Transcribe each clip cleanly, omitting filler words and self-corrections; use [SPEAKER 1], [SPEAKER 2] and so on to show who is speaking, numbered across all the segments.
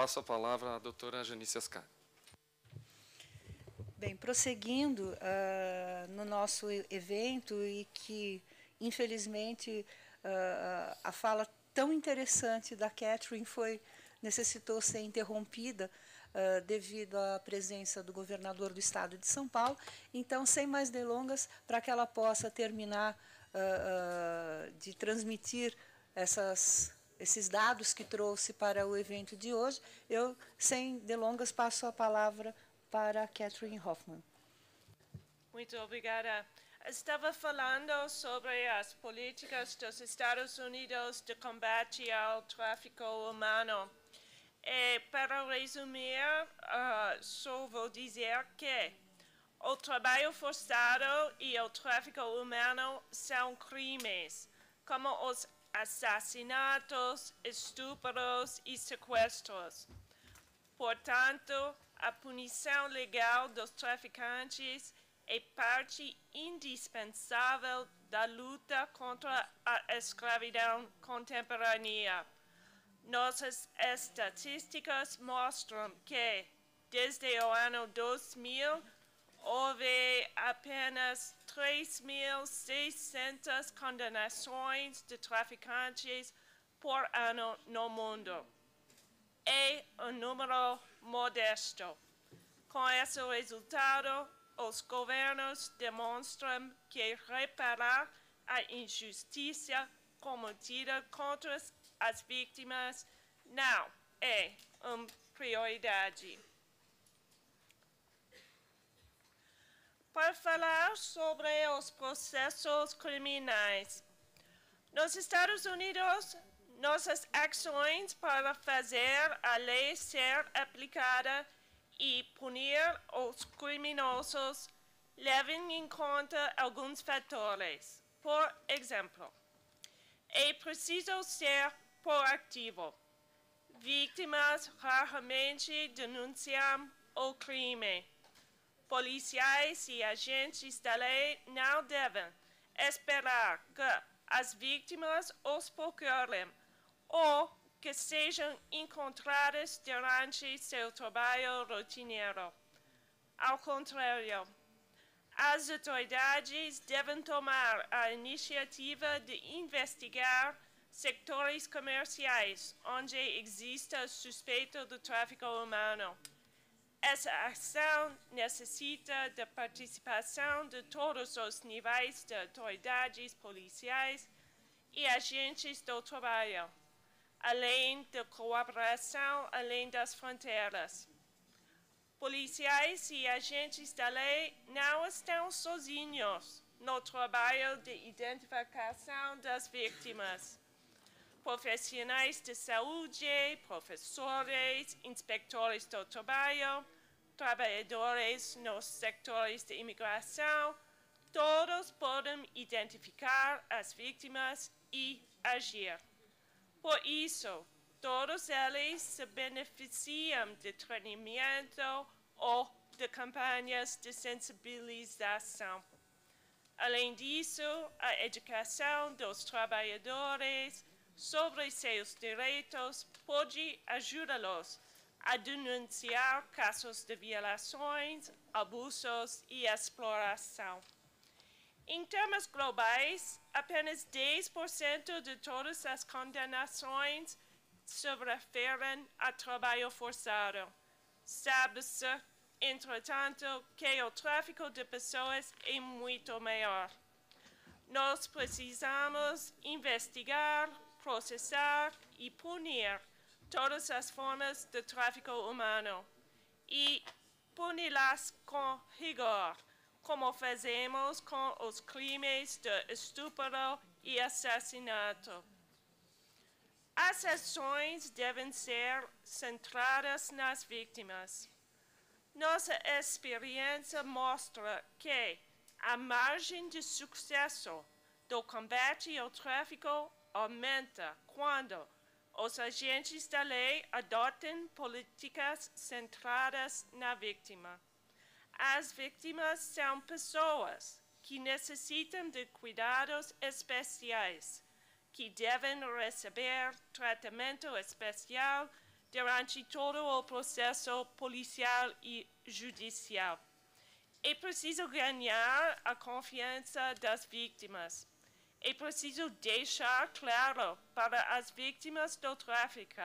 [SPEAKER 1] passo a palavra à doutora Janice Ascar.
[SPEAKER 2] Bem, prosseguindo no nosso evento, e que, infelizmente, a fala tão interessante da Catherine necessitou ser interrompida devido à presença do governador do estado de São Paulo. Então, sem mais delongas, para que ela possa terminar de transmitir esses dados que trouxe para o evento de hoje, eu, sem delongas, passo a palavra para Catherine Hoffman.
[SPEAKER 3] Muito obrigada. Estava falando sobre as políticas dos Estados Unidos de combate ao tráfico humano. E, para resumir, só vou dizer que o trabalho forçado e o tráfico humano são crimes, como os assassinatos, estupros e sequestros. Portanto, a punição legal dos traficantes é parte indispensável da luta contra a escravidão contemporânea. Nossas estatísticas mostram que, desde o ano 2000, houve apenas 3.600 condenações de traficantes por ano no mundo. É um número modesto. Com esse resultado, os governos demonstram que reparar a injustiça cometida contra as vítimas não é uma prioridade. Para falar sobre os processos criminais, nos Estados Unidos, nossas ações para fazer a lei ser aplicada e punir os criminosos levam em conta alguns fatores. Por exemplo, é preciso ser proativo. Vítimas raramente denunciam o crime. Policiais e agentes da lei não devem esperar que as vítimas os procurem ou que sejam encontradas durante seu trabalho rotineiro. Ao contrário, as autoridades devem tomar a iniciativa de investigar setores comerciais onde exista suspeita do tráfico humano. Essa ação necessita da participação de todos os níveis de autoridades policiais e agentes do trabalho, além da cooperação além das fronteiras. Policiais e agentes da lei não estão sozinhos no trabalho de identificação das vítimas. Profissionais de saúde, professores, inspectores do trabalho, trabalhadores nos sectores de imigração, todos podem identificar as vítimas e agir. Por isso, todos eles se beneficiam de treinamento ou de campanhas de sensibilização. Além disso, a educação dos trabalhadores sobre seus direitos pode ajudá-los a denunciar casos de violações, abusos e exploração. Em termos globais, apenas 10% de todas as condenações se referem a trabalho forçado. Sabe-se, entretanto, que o tráfico de pessoas é muito maior. Nós precisamos investigar, processar e punir todas as formas de tráfico humano e puni-las com rigor, como fazemos com os crimes de estupro e assassinato. As ações devem ser centradas nas vítimas. Nossa experiência mostra que a margem de sucesso do combate ao tráfico aumenta quando os agentes da lei adotam políticas centradas na vítima. As vítimas são pessoas que necessitam de cuidados especiais, que devem receber tratamento especial durante todo o processo policial e judicial. É preciso ganhar a confiança das vítimas. É preciso deixar claro para as vítimas do tráfico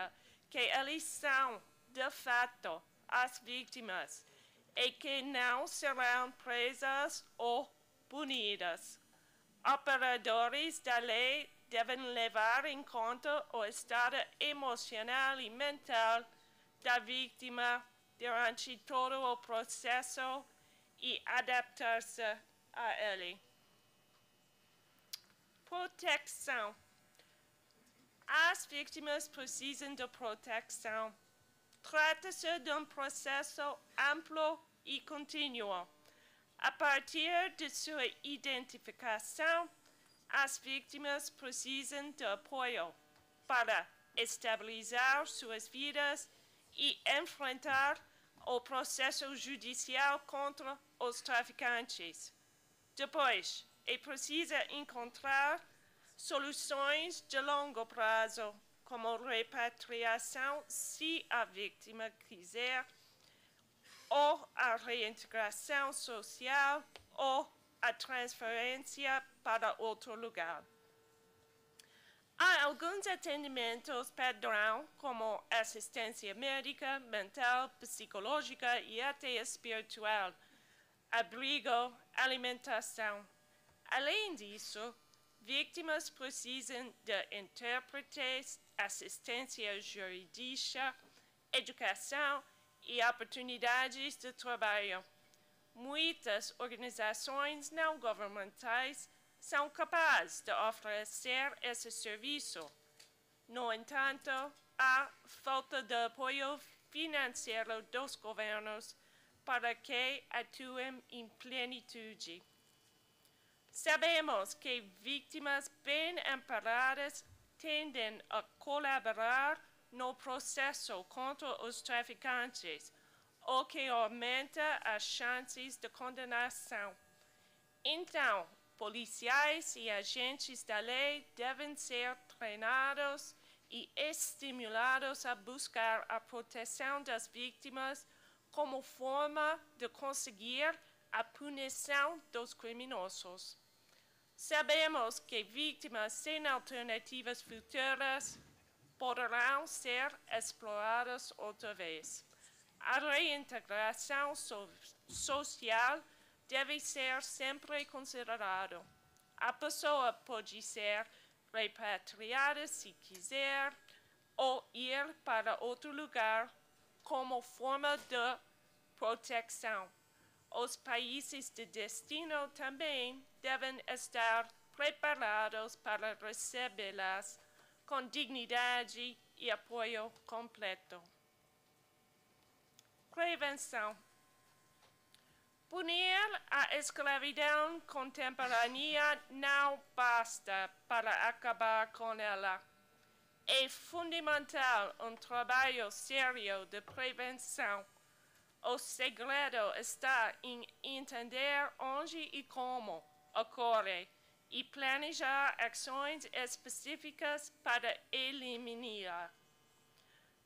[SPEAKER 3] que elas são, de fato, as vítimas e que não serão presas ou punidas. Operadores da lei devem levar em conta o estado emocional e mental da vítima durante todo o processo e adaptar-se a ele. Proteção. As vítimas precisam de proteção. Trata-se de um processo amplo e contínuo. A partir de sua identificação, as vítimas precisam de apoio para estabilizar suas vidas e enfrentar o processo judicial contra os traficantes. Depois, é preciso encontrar soluções de longo prazo, como repatriação, se a vítima quiser, ou a reintegração social, ou a transferência para outro lugar. Há alguns atendimentos padrão, como assistência médica, mental, psicológica e até espiritual, abrigo, alimentação. Além disso, vítimas precisam de intérpretes, assistência jurídica, educação e oportunidades de trabalho. Muitas organizações não governamentais são capazes de oferecer esse serviço. No entanto, há falta de apoio financeiro dos governos para que atuem em plenitude. Sabemos que vítimas bem amparadas tendem a colaborar no processo contra os traficantes, o que aumenta as chances de condenação. Então, policiais e agentes da lei devem ser treinados e estimulados a buscar a proteção das vítimas como forma de conseguir a punição dos criminosos. Sabemos que vítimas sem alternativas futuras poderão ser exploradas outra vez. A reintegração social deve ser sempre considerada. A pessoa pode ser repatriada se quiser ou ir para outro lugar como forma de proteção. Os países de destino também devem estar preparados para recebê-las com dignidade e apoio completo. Prevenção. Punir a escravidão contemporânea não basta para acabar com ela. É fundamental um trabalho sério de prevenção. O segredo está em entender onde e como ocorre e planejar ações específicas para eliminar.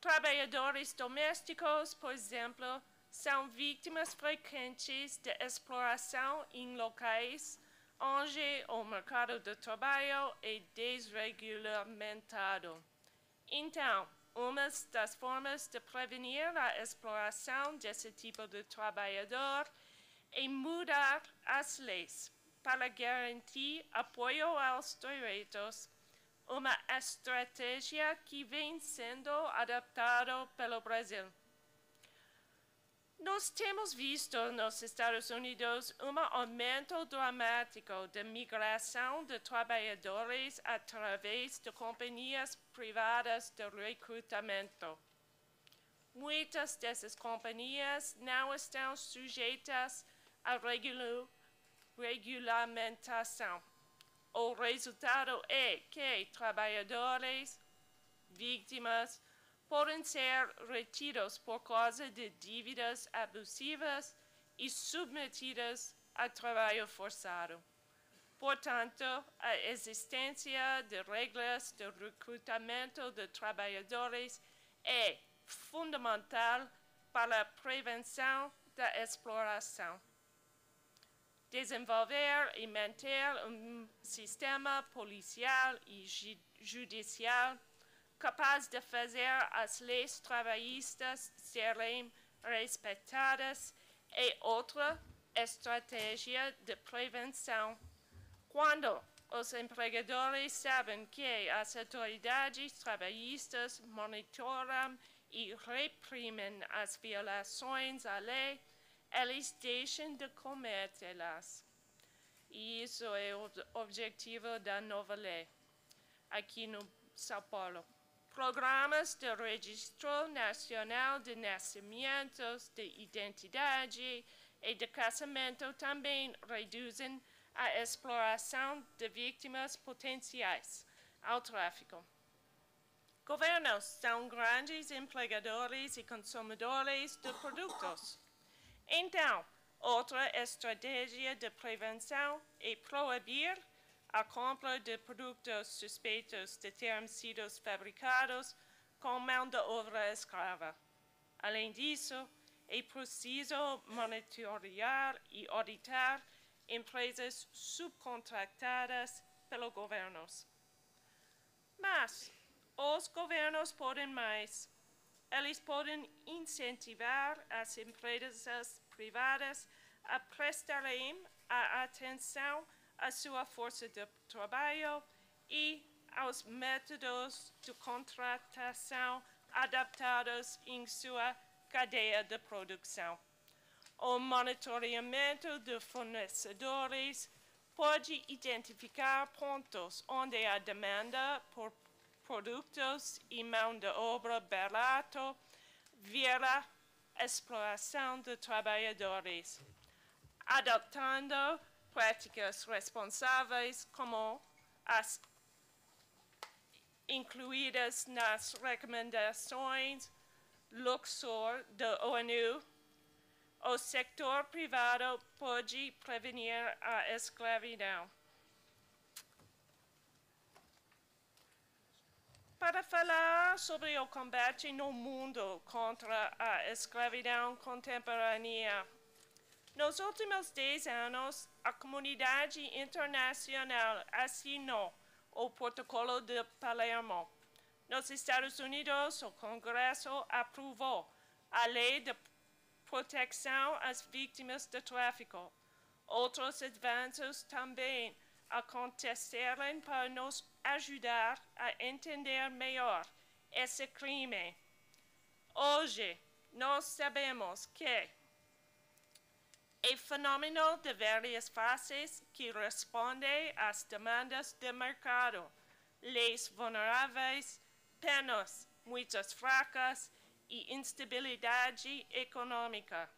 [SPEAKER 3] Trabalhadores domésticos, por exemplo, são vítimas frequentes de exploração em locais onde o mercado de trabalho é desregulamentado. Então, uma das formas de prevenir a exploração desse tipo de trabalhador é mudar as leis para garantir apoio aos direitos, uma estratégia que vem sendo adaptada pelo Brasil. Nós temos visto nos Estados Unidos um aumento dramático da migração de trabalhadores através de companhias privadas de recrutamento. Muitas dessas companhias não estão sujeitas à regulamentação. O resultado é que trabalhadores, vítimas, podem ser retidos por causa de dívidas abusivas e submetidos a trabalho forçado. Portanto, a existência de regras de recrutamento de trabalhadores é fundamental para a prevenção da exploração. Desenvolver e manter sistema policial e judicial capaz de fazer as leis trabalhistas serem respeitadas é outra estratégia de prevenção. Quando os empregadores sabem que as autoridades trabalhistas monitoram e reprimem as violações à lei, eles deixam de cometê-las. E isso é o objetivo da nova lei aqui no São Paulo. Programas de Registro Nacional de Nascimentos, de Identidade e de Casamento também reduzem a exploração de vítimas potenciais ao tráfico. Governos são grandes empregadores e consumidores de produtos. Então, outra estratégia de prevenção é proibir a compra de produtos suspeitos de terem sido fabricados com mão de obra escrava. Além disso, é preciso monitorar e auditar empresas subcontratadas pelos governos. Mas os governos podem mais. Eles podem incentivar as empresas privadas a prestarem a atenção à sua força de trabalho e aos métodos de contratação adaptados em sua cadeia de produção. O monitoramento de fornecedores pode identificar pontos onde a demanda por produtos e mão de obra barato vira exploração de trabalhadores, adotando práticas responsáveis como as incluídas nas recomendações Luxor da ONU. O setor privado pode prevenir a escravidão. Para falar sobre o combate no mundo contra a escravidão contemporânea, nos últimos 10 anos, a comunidade internacional assinou o Protocolo de Palermo. Nos Estados Unidos, o Congresso aprovou a Lei de Proteção às Vítimas de Tráfico. Outros avanços também aconteceram para nos ajudar a entender melhor esse crime. Hoje, nós sabemos que é fenômeno de várias faces que responde às demandas do mercado, leis vulneráveis, penas muito fracas e instabilidade econômica.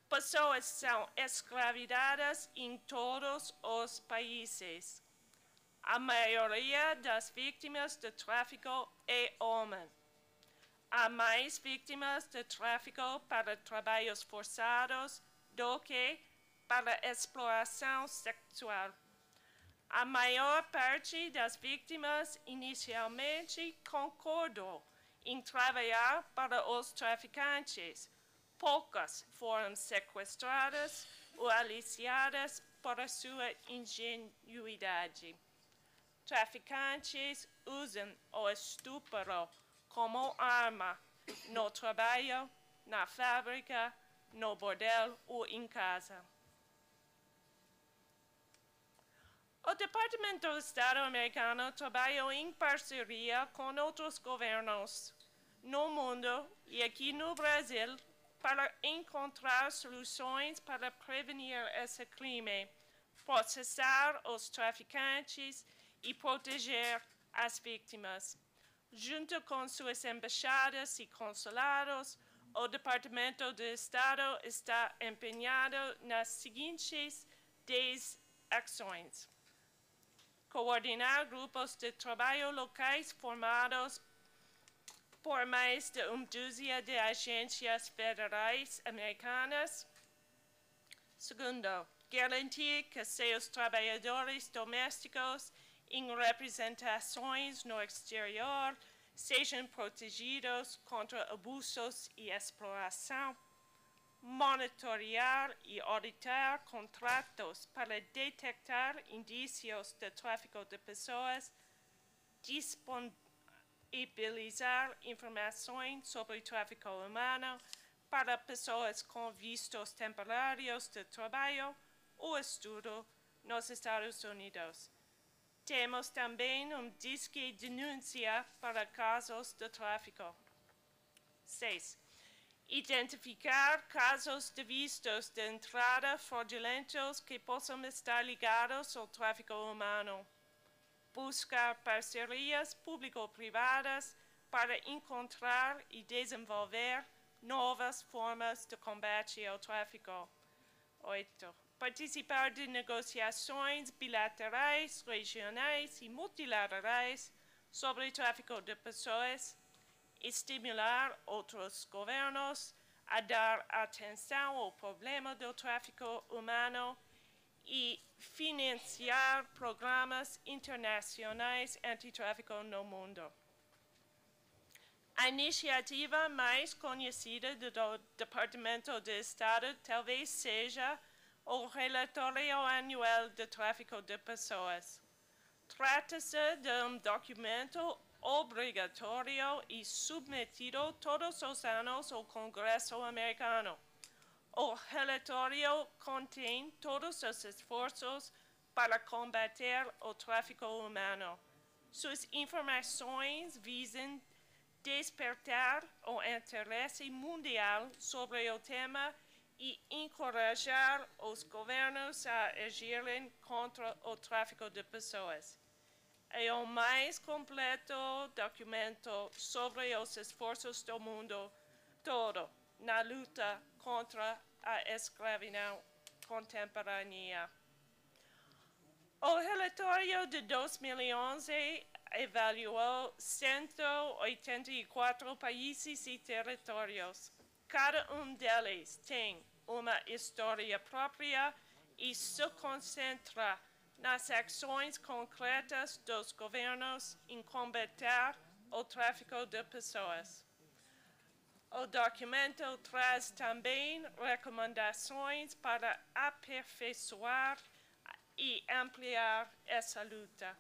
[SPEAKER 3] Pessoas são escravizadas em todos os países. A maioria das vítimas de tráfico é homem. Há mais vítimas de tráfico para trabalhos forçados do que para exploração sexual. A maior parte das vítimas inicialmente concordou em trabalhar para os traficantes. Poucas foram sequestradas ou aliciadas por sua ingenuidade. Traficantes usam o estupro como arma no trabalho, na fábrica, no bordel ou em casa. O Departamento do Estado americano trabalhou em parceria com outros governos no mundo e aqui no Brasil para encontrar soluções para prevenir esse crime, processar os traficantes e proteger as vítimas. Junto com suas embaixadas e consulados, o Departamento do Estado está empenhado nas seguintes 10 ações: coordenar grupos de trabalho locais formados por mais de uma dúzia de agências federais americanas. Segundo, garantir que seus trabalhadores domésticos em representações no exterior sejam protegidos contra abusos e exploração, monitorear e auditar contratos para detectar indícios de tráfico de pessoas, disponibilizar informações sobre tráfico humano para pessoas com vistos temporários de trabalho ou estudo nos Estados Unidos. Temos também disque denúncia para casos de tráfico. 6. Identificar casos de vistos de entrada fraudulentos que possam estar ligados ao tráfico humano. Buscar parcerias público-privadas para encontrar e desenvolver novas formas de combate ao tráfico. 8. Participar de negociações bilaterais, regionais e multilaterais sobre tráfico de pessoas, estimular outros governos a dar atenção ao problema do tráfico humano e financiar programas internacionais antitráfico no mundo. A iniciativa mais conhecida do Departamento de Estado talvez seja o Relatório Anual de Tráfico de Pessoas. Trata-se de documento obrigatório e submetido todos os anos ao Congresso americano. O relatório contém todos os esforços para combater o tráfico humano. Suas informações visam despertar o interesse mundial sobre o tema e encorajar os governos a agirem contra o tráfico de pessoas. É o mais completo documento sobre os esforços do mundo todo na luta contra a escravidão contemporânea. O relatório de 2011 avaliou 184 países e territórios. Cada deles tem uma história própria e se concentra nas ações concretas dos governos em combater o tráfico de pessoas. O documento traz também recomendações para aperfeiçoar e ampliar essa luta.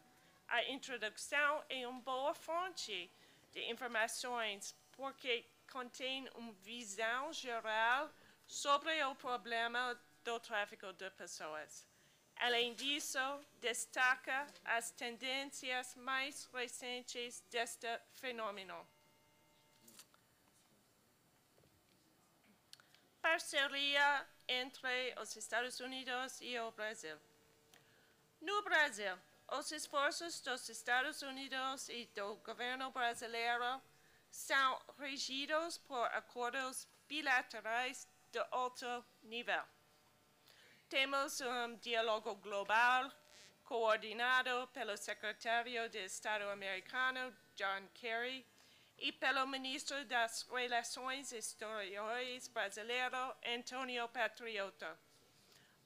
[SPEAKER 3] A introdução é uma boa fonte de informações porque contém uma visão geral sobre o problema do tráfico de pessoas. Além disso, destaca as tendências mais recentes deste fenômeno. Parceria entre os Estados Unidos e o Brasil. No Brasil, os esforços dos Estados Unidos e do governo brasileiro são regidos por acordos bilaterais de alto nível. Temos diálogo global coordenado pelo secretário de Estado americano John Kerry e pelo ministro das Relações Exteriores brasileiro Antônio Patriota.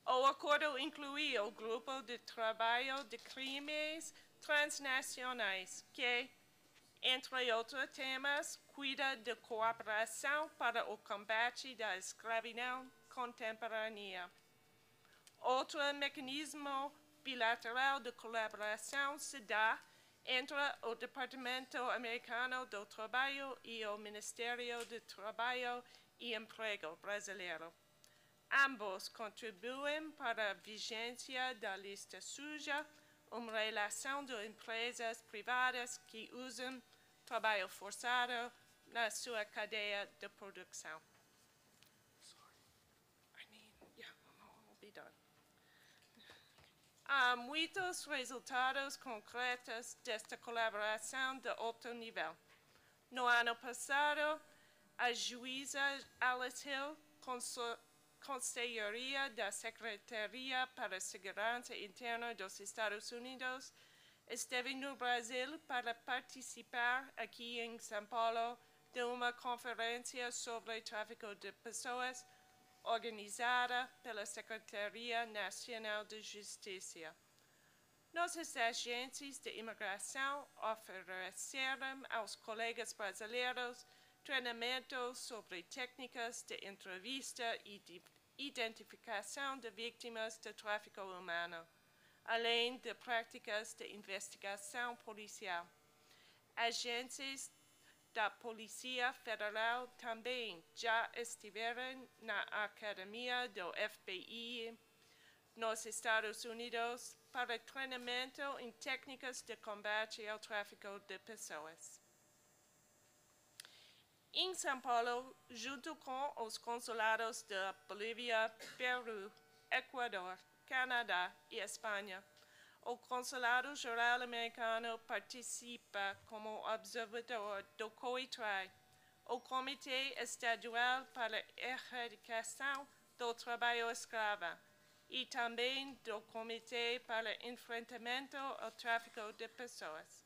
[SPEAKER 3] O acordo inclui o grupo de trabalho de crimes transnacionais que, entre outros temas, cuida de cooperação para o combate da escravidão contemporânea. Outro mecanismo bilateral de colaboração se dá entre o Departamento Americano do Trabalho e o Ministério do Trabalho e Emprego brasileiro. Ambos contribuem para a vigência da lista suja, uma relação de empresas privadas que usam trabalho forçado na sua cadeia de produção. Há muitos resultados concretos desta colaboração de alto nível. No ano passado, a juíza Alice Hill, Conselheira da Secretaria para a Segurança Interna dos Estados Unidos, esteve no Brasil para participar aqui em São Paulo de uma conferência sobre tráfico de pessoas organizada pela Secretaria Nacional de Justiça. Nossos agentes de imigração ofereceram aos colegas brasileiros treinamentos sobre técnicas de entrevista e de identificação de vítimas de tráfico humano, além de práticas de investigação policial. Agentes da Polícia Federal também já estiveram na academia do FBI nos Estados Unidos para treinamento em técnicas de combate ao tráfico de pessoas. Em São Paulo, junto com os consulados da Bolívia, Peru, Equador, Canadá e Espanha, o Consulado-Geral Americano participa como observador do COITRAI, o Comitê Estadual para a Erradicação do Trabalho Escravo, e também do Comitê para Enfrentamento ao Tráfico de Pessoas.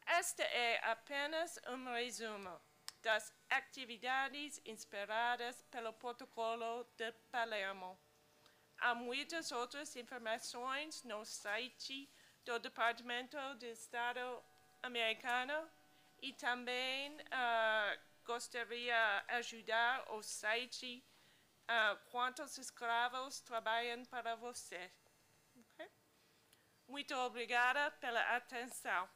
[SPEAKER 3] Este é apenas um resumo das atividades inspiradas pelo Protocolo de Palermo. Há muitas outras informações no site do Departamento de Estado americano e também gostaria de ajudar o site quantos escravos trabalham para você. Okay? Muito obrigada pela atenção.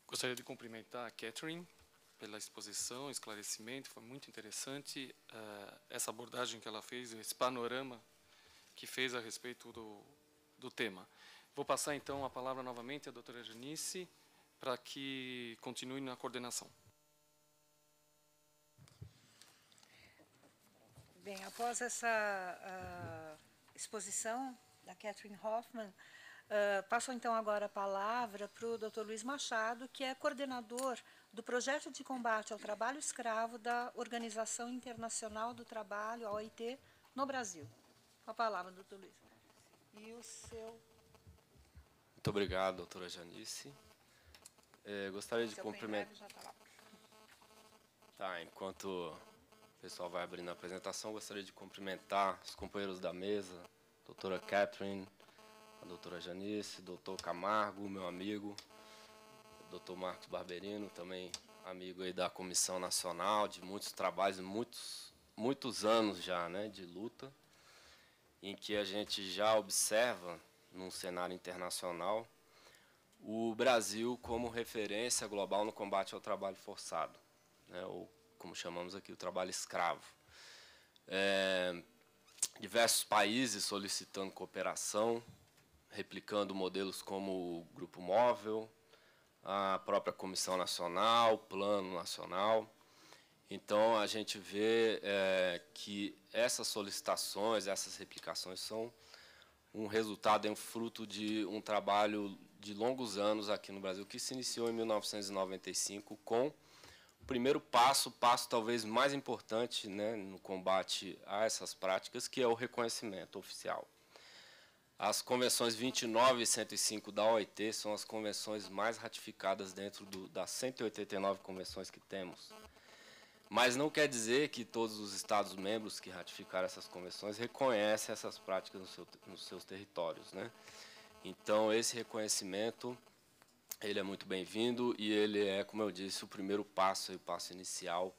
[SPEAKER 1] Gostaria de cumprimentar a Catherine pela exposição, esclarecimento, foi muito interessante essa abordagem que ela fez, esse panorama que fez a respeito do tema. Vou passar então a palavra novamente à doutora Janice para que continue na coordenação.
[SPEAKER 2] Bem, após essa exposição da Catherine Hoffman, passo então agora a palavra para o Dr. Luiz Machado, que é coordenador do Projeto de Combate ao Trabalho Escravo da Organização Internacional do Trabalho, a OIT, no Brasil. Com a palavra, Dr. Luiz. E o seu...
[SPEAKER 4] Muito obrigado, doutora Janice. Gostaria de cumprimentar...
[SPEAKER 2] Já tá lá.
[SPEAKER 4] Tá, enquanto o pessoal vai abrindo a apresentação, gostaria de cumprimentar os companheiros da mesa, a doutora Catherine, a doutora Janice, doutor Camargo, meu amigo, doutor Marcos Barberino, também amigo aí da Comissão Nacional, de muitos trabalhos, muitos anos já, né, de luta, em que a gente já observa, num cenário internacional, o Brasil como referência global no combate ao trabalho forçado, né, ou como chamamos aqui, o trabalho escravo. Diversos países solicitando cooperação, replicando modelos como o Grupo Móvel, a própria Comissão Nacional, o Plano Nacional. Então, a gente vê que essas solicitações, essas replicações são um resultado, um fruto de um trabalho de longos anos aqui no Brasil, que se iniciou em 1995 com o primeiro passo talvez mais importante, né, no combate a essas práticas, que é o reconhecimento oficial. As convenções 29 e 105 da OIT são as convenções mais ratificadas dentro das 189 convenções que temos. Mas não quer dizer que todos os Estados-membros que ratificaram essas convenções reconhecem essas práticas nos seus territórios, né? Então, esse reconhecimento, ele é muito bem-vindo e ele é, como eu disse, o primeiro passo, o passo inicial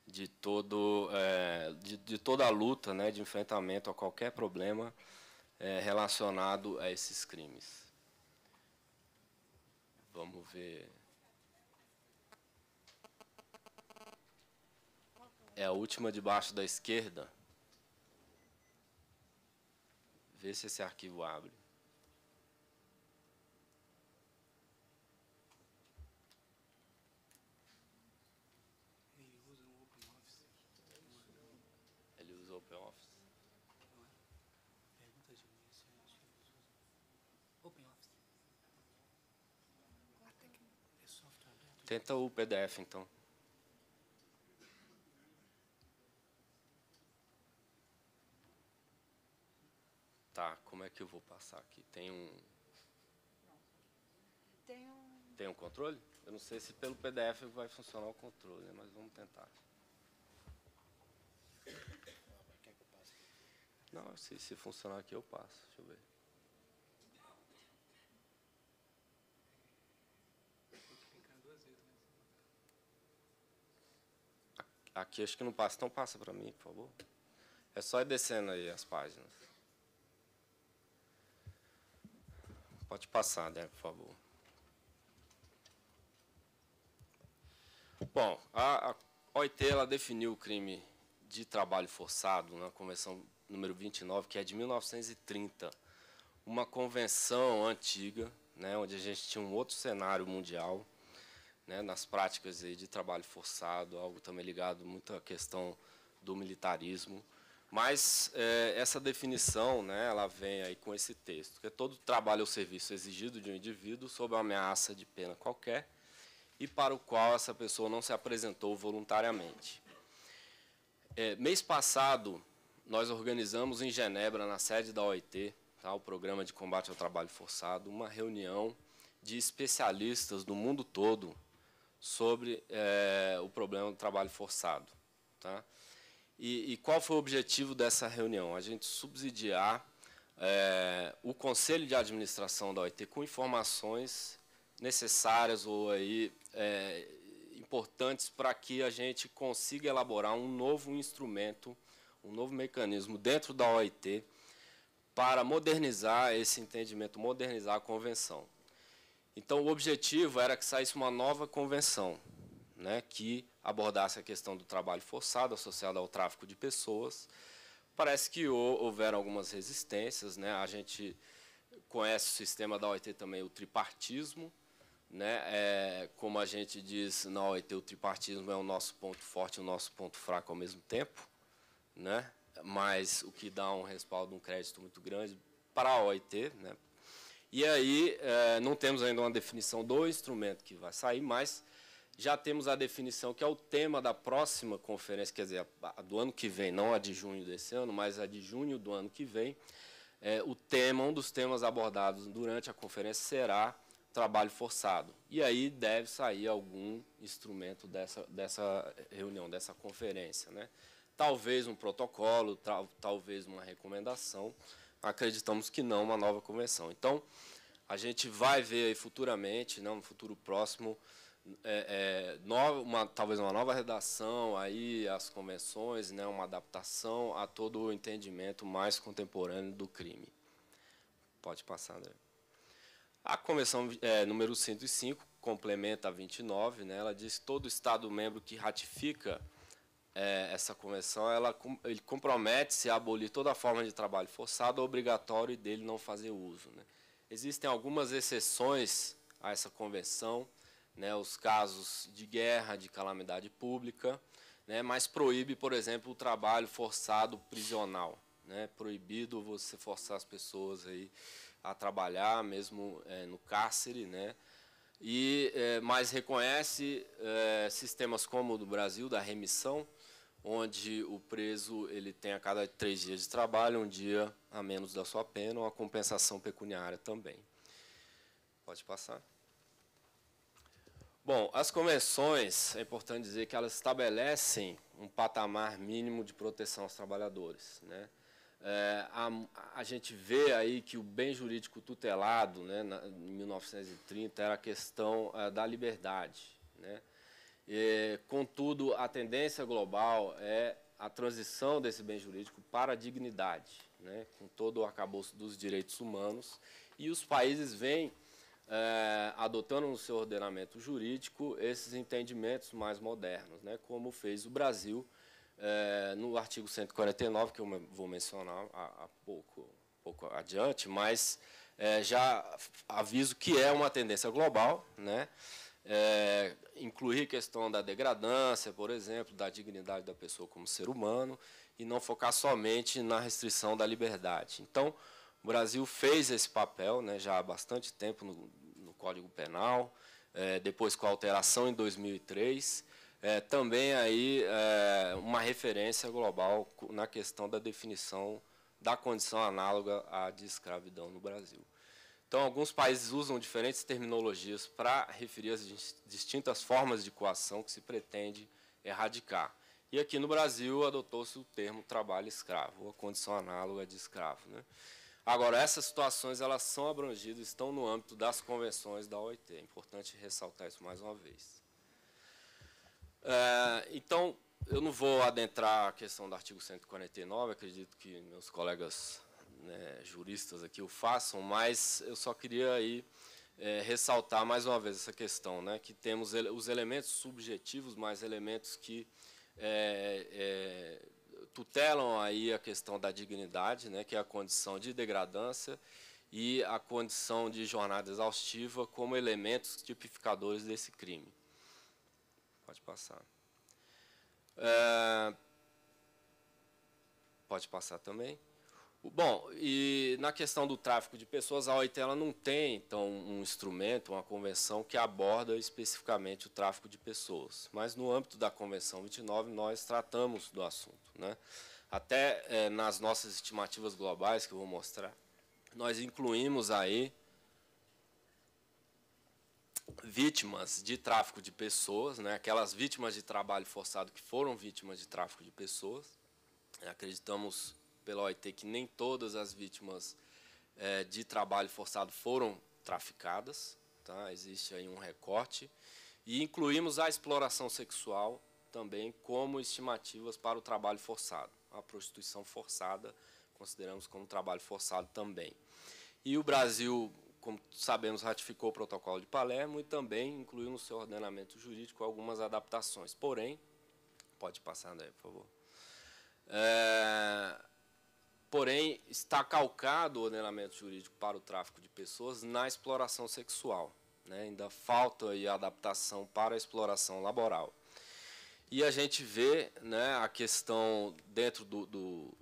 [SPEAKER 4] de toda a luta, né, de enfrentamento a qualquer problema relacionado a esses crimes. Vamos ver. É a última debaixo da esquerda. Vê se esse arquivo abre. Ele usa o OpenOffice. Tenta o PDF, então. Tá, como é que eu vou passar aqui? Tem um controle? Eu não sei se pelo PDF vai funcionar o controle, né, mas vamos tentar. Não, se funcionar aqui eu passo. Deixa eu ver. Aqui acho que não passa, então passa para mim, por favor. É só ir descendo aí as páginas. Pode passar, né, por favor. Bom, a OIT ela definiu o crime de trabalho forçado na Convenção número 29, que é de 1930, uma convenção antiga, né, onde a gente tinha um outro cenário mundial, né, nas práticas aí de trabalho forçado, algo também ligado muito à questão do militarismo. Mas essa definição, né, ela vem aí com esse texto, que é todo trabalho ou serviço exigido de um indivíduo sob a ameaça de pena qualquer e para o qual essa pessoa não se apresentou voluntariamente. Mês passado, nós organizamos em Genebra, na sede da OIT, tá, o Programa de Combate ao Trabalho Forçado, uma reunião de especialistas do mundo todo sobre o problema do trabalho forçado. Tá? E qual foi o objetivo dessa reunião? A gente subsidiar o Conselho de Administração da OIT com informações necessárias ou aí, importantes para que a gente consiga elaborar um novo instrumento, um novo mecanismo dentro da OIT para modernizar esse entendimento, modernizar a convenção. Então, o objetivo era que saísse uma nova convenção, né, que abordasse a questão do trabalho forçado associado ao tráfico de pessoas. Parece que houveram algumas resistências, né? A gente conhece o sistema da OIT também, o tripartismo, né? Como a gente diz na OIT, o tripartismo é o nosso ponto forte e o nosso ponto fraco ao mesmo tempo, né? Mas o que dá um respaldo, um crédito muito grande para a OIT, né? E aí não temos ainda uma definição do instrumento que vai sair, mas já temos a definição que é o tema da próxima conferência, quer dizer, a do ano que vem, não a de junho desse ano, mas a de junho do ano que vem. O tema, um dos temas abordados durante a conferência será trabalho forçado. E aí deve sair algum instrumento dessa reunião, dessa conferência, né? Talvez um protocolo, talvez uma recomendação. Acreditamos que não, uma nova convenção. Então, a gente vai ver aí futuramente, no futuro próximo, talvez uma nova redação, aí, as convenções, né, uma adaptação a todo o entendimento mais contemporâneo do crime. Pode passar, André. A Convenção número 105 complementa a 29, né, ela diz que todo Estado-membro que ratifica essa convenção, ele compromete-se a abolir toda forma de trabalho forçado obrigatório e dele não fazer uso, né. Existem algumas exceções a essa convenção, né, os casos de guerra, de calamidade pública, né, mas proíbe, por exemplo, o trabalho forçado prisional, né, proibido você forçar as pessoas aí a trabalhar, mesmo no cárcere, né, mas reconhece sistemas como o do Brasil, da remissão, onde o preso ele tem a cada 3 dias de trabalho, um dia a menos da sua pena, uma compensação pecuniária também. Pode passar. Bom, as convenções, é importante dizer que elas estabelecem um patamar mínimo de proteção aos trabalhadores, né? A gente vê aí que o bem jurídico tutelado, né, em 1930, era a questão da liberdade, né? Contudo, a tendência global é a transição desse bem jurídico para a dignidade, né, com todo o arcabouço dos direitos humanos, e os países vêm adotando no seu ordenamento jurídico esses entendimentos mais modernos, né, como fez o Brasil no artigo 149, que eu vou mencionar pouco adiante, mas já aviso que é uma tendência global, né, incluir a questão da degradância, por exemplo, da dignidade da pessoa como ser humano, e não focar somente na restrição da liberdade. Então, o Brasil fez esse papel, né, já há bastante tempo no Código Penal, depois com a alteração em 2003, também aí uma referência global na questão da definição da condição análoga à de escravidão no Brasil. Então, alguns países usam diferentes terminologias para referir as distintas formas de coação que se pretende erradicar. E aqui no Brasil adotou-se o termo trabalho escravo, ou a condição análoga de escravo, né? Agora, essas situações elas são abrangidas, estão no âmbito das convenções da OIT. É importante ressaltar isso mais uma vez. Então, eu não vou adentrar a questão do artigo 149, acredito que meus colegas, né, juristas aqui o façam, mas eu só queria aí, ressaltar mais uma vez essa questão, né, que temos os elementos subjetivos, mais elementos que tutelam aí a questão da dignidade, né, que é a condição de degradância e a condição de jornada exaustiva como elementos tipificadores desse crime. Pode passar. Pode passar também. Bom, e na questão do tráfico de pessoas, a OIT ela não tem, então, um instrumento, uma convenção que aborda especificamente o tráfico de pessoas. Mas, no âmbito da Convenção 29, nós tratamos do assunto, né? Até nas nossas estimativas globais, que eu vou mostrar, nós incluímos aí vítimas de tráfico de pessoas, né? Aquelas vítimas de trabalho forçado que foram vítimas de tráfico de pessoas. Acreditamos pela OIT que nem todas as vítimas de trabalho forçado foram traficadas, tá? Existe aí um recorte. E incluímos a exploração sexual também como estimativas para o trabalho forçado. A prostituição forçada consideramos como trabalho forçado também. E o Brasil, como sabemos, ratificou o Protocolo de Palermo e também incluiu no seu ordenamento jurídico algumas adaptações. Porém, pode passar, André, por favor. Porém, está calcado o ordenamento jurídico para o tráfico de pessoas na exploração sexual, né? Ainda falta aí a adaptação para a exploração laboral. E a gente vê, né, a questão dentro do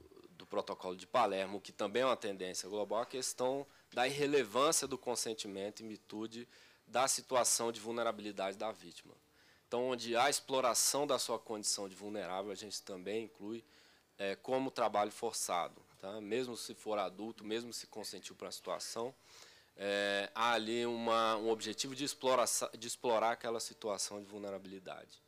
[SPEAKER 4] Protocolo de Palermo, que também é uma tendência global, a questão da irrelevância do consentimento em virtude da situação de vulnerabilidade da vítima. Então, onde há exploração da sua condição de vulnerável, a gente também inclui como trabalho forçado. Tá? Mesmo se for adulto, mesmo se consentiu para a situação, há ali um objetivo de explorar aquela situação de vulnerabilidade.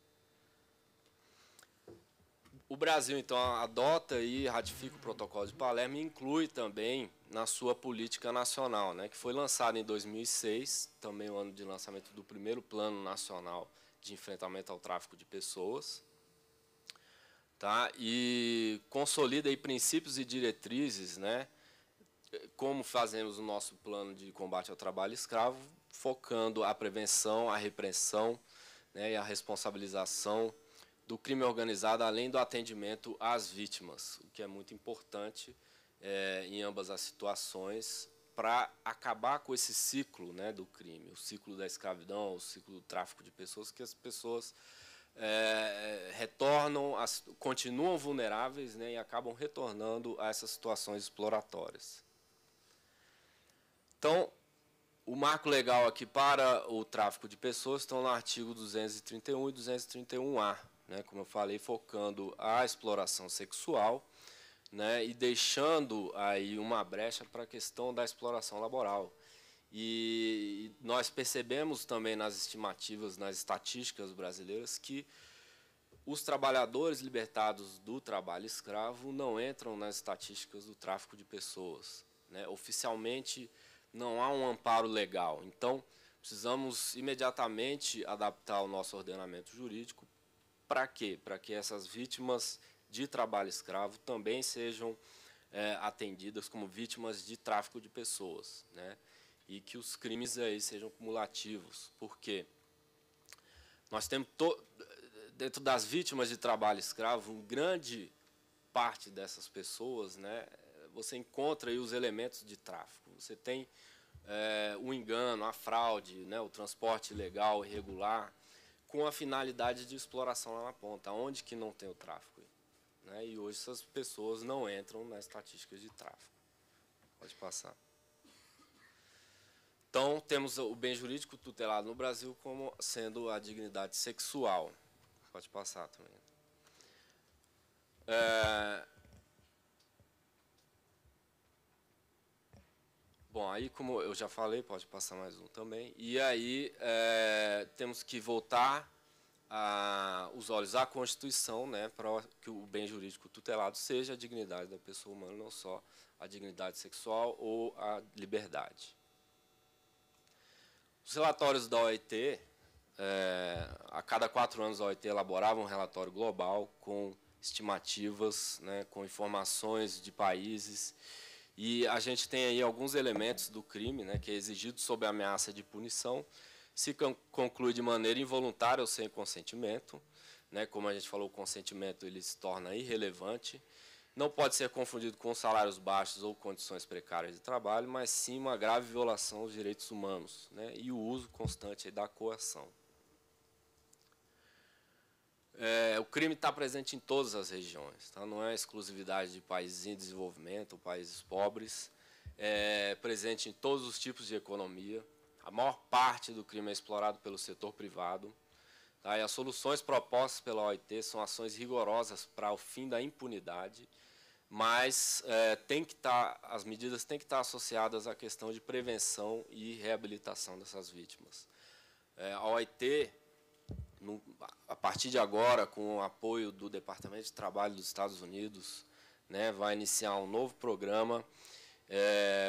[SPEAKER 4] O Brasil, então, adota e ratifica o Protocolo de Palermo e inclui também na sua política nacional, né, que foi lançada em 2006, também o ano de lançamento do primeiro Plano Nacional de Enfrentamento ao Tráfico de Pessoas, tá? E consolida aí princípios e diretrizes, né, como fazemos o nosso plano de combate ao trabalho escravo, focando a prevenção, a repressão, né, e a responsabilização do crime organizado, além do atendimento às vítimas, o que é muito importante em ambas as situações, para acabar com esse ciclo, né, do crime, o ciclo da escravidão, o ciclo do tráfico de pessoas, que as pessoas retornam, continuam vulneráveis, né, e acabam retornando a essas situações exploratórias. Então, o marco legal aqui para o tráfico de pessoas estão no artigo 231 e 231-A, né, como eu falei, focando a exploração sexual, né, e deixando aí uma brecha para a questão da exploração laboral. E nós percebemos também nas estimativas, nas estatísticas brasileiras, que os trabalhadores libertados do trabalho escravo não entram nas estatísticas do tráfico de pessoas, né? Oficialmente, não há um amparo legal. Então, precisamos imediatamente adaptar o nosso ordenamento jurídico. Para quê? Para que essas vítimas de trabalho escravo também sejam atendidas como vítimas de tráfico de pessoas, né? E que os crimes aí sejam cumulativos. Por quê? Nós temos, dentro das vítimas de trabalho escravo, grande parte dessas pessoas, né, você encontra aí os elementos de tráfico. Você tem o engano, a fraude, né, o transporte ilegal, irregular, com a finalidade de exploração lá na ponta, onde que não tem o tráfico. Né, e hoje essas pessoas não entram nas estatísticas de tráfico. Pode passar. Então, temos o bem jurídico tutelado no Brasil como sendo a dignidade sexual. Pode passar também. Bom, aí como eu já falei, pode passar mais um também. E aí temos que voltar os olhos à Constituição, né, para que o bem jurídico tutelado seja a dignidade da pessoa humana, não só a dignidade sexual ou a liberdade. Os relatórios da OIT, a cada 4 anos a OIT elaborava um relatório global com estimativas, né, com informações de países. E a gente tem aí alguns elementos do crime, né, que é exigido sob ameaça de punição, se conclui de maneira involuntária ou sem consentimento, né, como a gente falou, o consentimento ele se torna irrelevante, não pode ser confundido com salários baixos ou condições precárias de trabalho, mas sim uma grave violação aos direitos humanos, né, e o uso constante aí da coação. O crime está presente em todas as regiões, tá? Não é exclusividade de países em desenvolvimento ou países pobres, é presente em todos os tipos de economia. A maior parte do crime é explorado pelo setor privado, tá? E as soluções propostas pela OIT são ações rigorosas para o fim da impunidade, mas as medidas têm que estar associadas à questão de prevenção e reabilitação dessas vítimas. A OIT, a partir de agora, com o apoio do Departamento de Trabalho dos Estados Unidos, né, vai iniciar um novo programa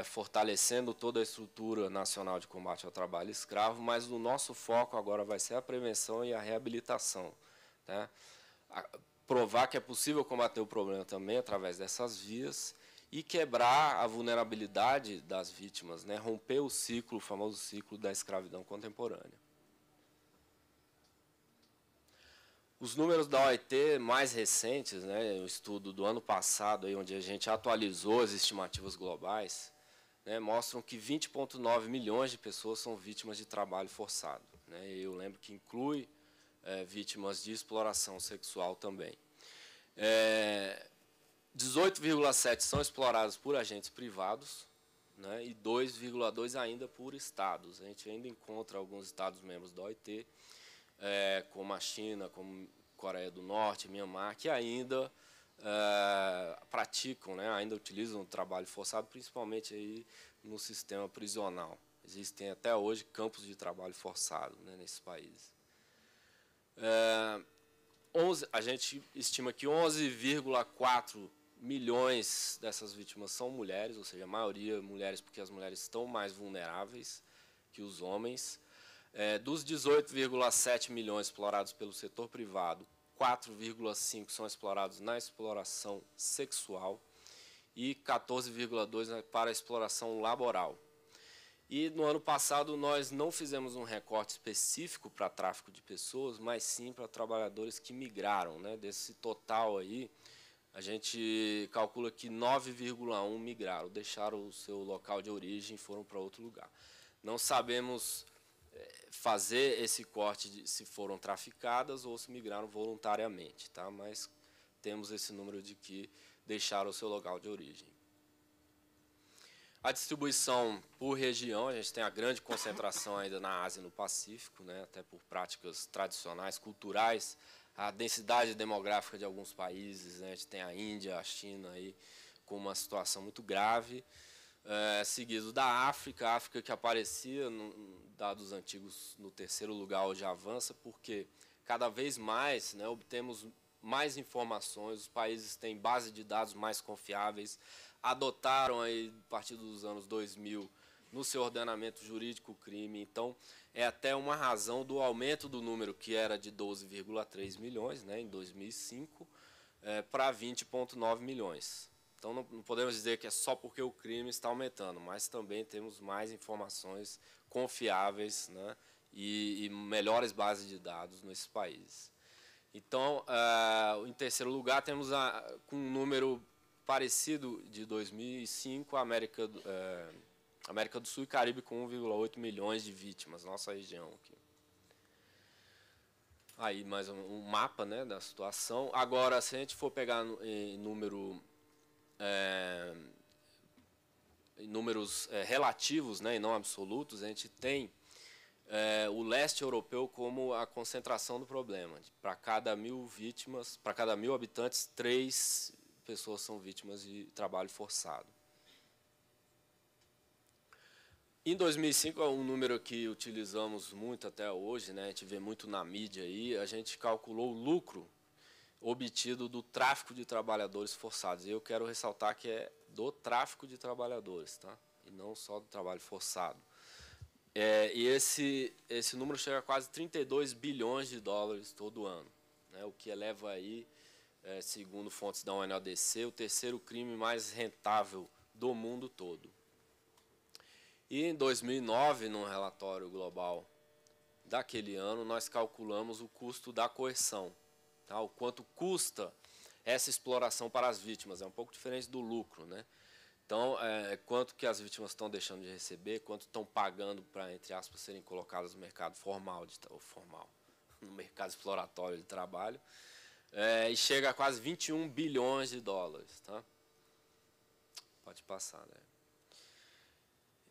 [SPEAKER 4] fortalecendo toda a estrutura nacional de combate ao trabalho escravo, mas o nosso foco agora vai ser a prevenção e a reabilitação, né? Provar que é possível combater o problema também através dessas vias e quebrar a vulnerabilidade das vítimas, né, romper o famoso ciclo da escravidão contemporânea. Os números da OIT mais recentes, né, o estudo do ano passado, aí, onde a gente atualizou as estimativas globais, né, mostram que 20,9 milhões de pessoas são vítimas de trabalho forçado, né, eu lembro que inclui vítimas de exploração sexual também. 18,7 são explorados por agentes privados, né, e 2,2 ainda por estados. A gente ainda encontra alguns estados-membros da OIT, como a China, como Coreia do Norte, Myanmar, que ainda praticam, né, ainda utilizam o trabalho forçado, principalmente aí no sistema prisional. Existem até hoje campos de trabalho forçado, né, nesses países. A gente estima que 11,4 milhões dessas vítimas são mulheres, ou seja, a maioria mulheres, porque as mulheres estão mais vulneráveis que os homens. Dos 18,7 milhões explorados pelo setor privado, 4,5 são explorados na exploração sexual e 14,2 para a exploração laboral. E no ano passado nós não fizemos um recorte específico para tráfico de pessoas, mas sim para trabalhadores que migraram, né? Desse total aí, a gente calcula que 9,1 migraram, deixaram o seu local de origem e foram para outro lugar. Não sabemos fazer esse corte de se foram traficadas ou se migraram voluntariamente, tá? Mas temos esse número de que deixaram o seu local de origem. A distribuição por região, a gente tem a grande concentração ainda na Ásia e no Pacífico, né? Até por práticas tradicionais, culturais, a densidade demográfica de alguns países, né? A gente tem a Índia, a China aí com uma situação muito grave, seguido da África, a África que aparecia, dados antigos, no terceiro lugar, hoje avança, porque cada vez mais, né, obtemos mais informações, os países têm base de dados mais confiáveis, adotaram aí, a partir dos anos 2000, no seu ordenamento jurídico o crime. Então, é até uma razão do aumento do número, que era de 12,3 milhões, né, em 2005, para 20,9 milhões. Então, não podemos dizer que é só porque o crime está aumentando, mas também temos mais informações confiáveis, né, e melhores bases de dados nesses países. Então, em terceiro lugar, temos com um número parecido de 2005, a América do Sul e Caribe com 1,8 milhões de vítimas, nossa região aqui. Aí mais um mapa, né, da situação. Agora, se a gente for pegar em números relativos, né, e não absolutos, a gente tem o leste europeu como a concentração do problema. Para cada 1.000 vítimas, para cada 1.000 habitantes, 3 pessoas são vítimas de trabalho forçado. Em 2005, um número que utilizamos muito até hoje, né, a gente vê muito na mídia aí, a gente calculou o lucro obtido do tráfico de trabalhadores forçados. E eu quero ressaltar que é do tráfico de trabalhadores, tá? E não só do trabalho forçado. E esse número chega a quase 32 bilhões de dólares todo ano, né, o que eleva aí, segundo fontes da UNODC, o terceiro crime mais rentável do mundo todo. E em 2009, num relatório global daquele ano, nós calculamos o custo da coerção, tá? O quanto custa essa exploração para as vítimas. É um pouco diferente do lucro, né? Então, quanto que as vítimas estão deixando de receber, quanto estão pagando para, entre aspas, serem colocadas no mercado formal, no mercado exploratório de trabalho, e chega a quase 21 bilhões de dólares. Tá? Pode passar, né?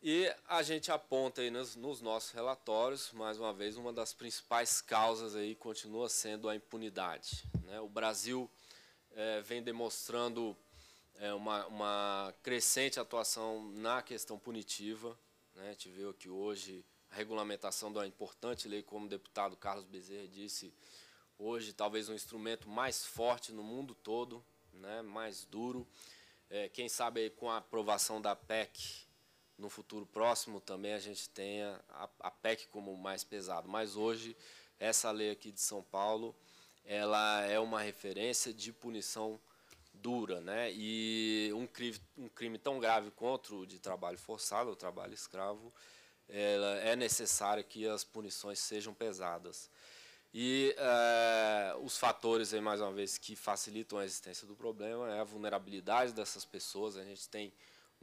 [SPEAKER 4] E a gente aponta aí nos nossos relatórios, mais uma vez, uma das principais causas aí continua sendo a impunidade, né? O Brasil vem demonstrando uma crescente atuação na questão punitiva, né? A gente viu aqui hoje a regulamentação da importante lei, como o deputado Carlos Bezerra disse, hoje talvez um instrumento mais forte no mundo todo, né? Mais duro. Quem sabe aí, com a aprovação da PEC, no futuro próximo também a gente tenha a PEC como mais pesado. Mas hoje, essa lei aqui de São Paulo, ela é uma referência de punição dura, né? E um crime tão grave quanto o de trabalho forçado, o trabalho escravo, é necessário que as punições sejam pesadas. E os fatores, aí, mais uma vez, que facilitam a existência do problema é a vulnerabilidade dessas pessoas. A gente tem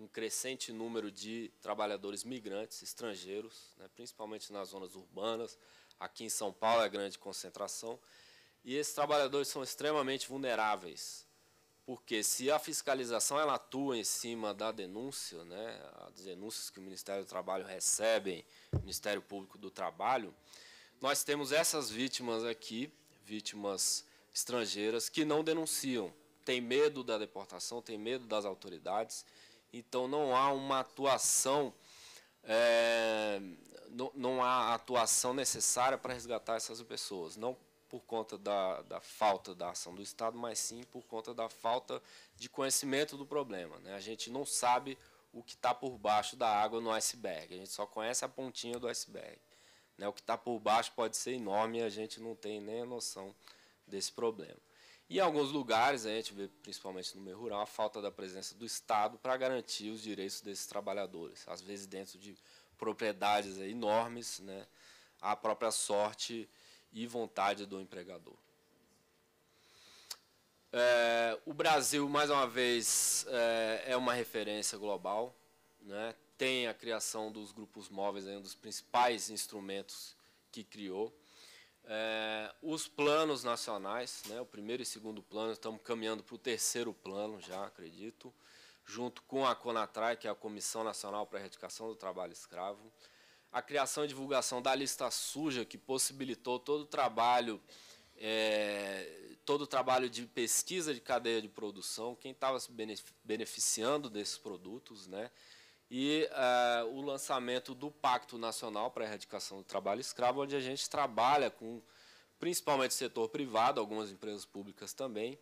[SPEAKER 4] um crescente número de trabalhadores migrantes, estrangeiros, né, principalmente nas zonas urbanas. Aqui em São Paulo é a grande concentração. E esses trabalhadores são extremamente vulneráveis, porque se a fiscalização ela atua em cima da denúncia, né, as denúncias que o Ministério do Trabalho recebe, o Ministério Público do Trabalho, nós temos essas vítimas aqui, vítimas estrangeiras, que não denunciam, têm medo da deportação, têm medo das autoridades. Então, não há uma atuação, não há atuação necessária para resgatar essas pessoas, não por conta da falta da ação do Estado, mas sim por conta da falta de conhecimento do problema, né? A gente não sabe o que está por baixo da água no iceberg, a gente só conhece a pontinha do iceberg, né? O que está por baixo pode ser enorme e a gente não tem nem a noção desse problema. E em alguns lugares, a gente vê, principalmente no meio rural, a falta da presença do Estado para garantir os direitos desses trabalhadores. Às vezes dentro de propriedades enormes, né, à própria sorte e vontade do empregador. O Brasil, mais uma vez, é uma referência global, né, tem a criação dos grupos móveis, um dos principais instrumentos que criou. Os planos nacionais, né, o primeiro e segundo plano, estamos caminhando para o terceiro plano já, acredito, junto com a CONATRAI, que é a Comissão Nacional para a Erradicação do Trabalho Escravo. A criação e divulgação da lista suja, que possibilitou todo o trabalho de pesquisa de cadeia de produção, quem estava se beneficiando desses produtos, né, e o lançamento do Pacto Nacional para a Erradicação do Trabalho Escravo, onde a gente trabalha com, principalmente, o setor privado, algumas empresas públicas também,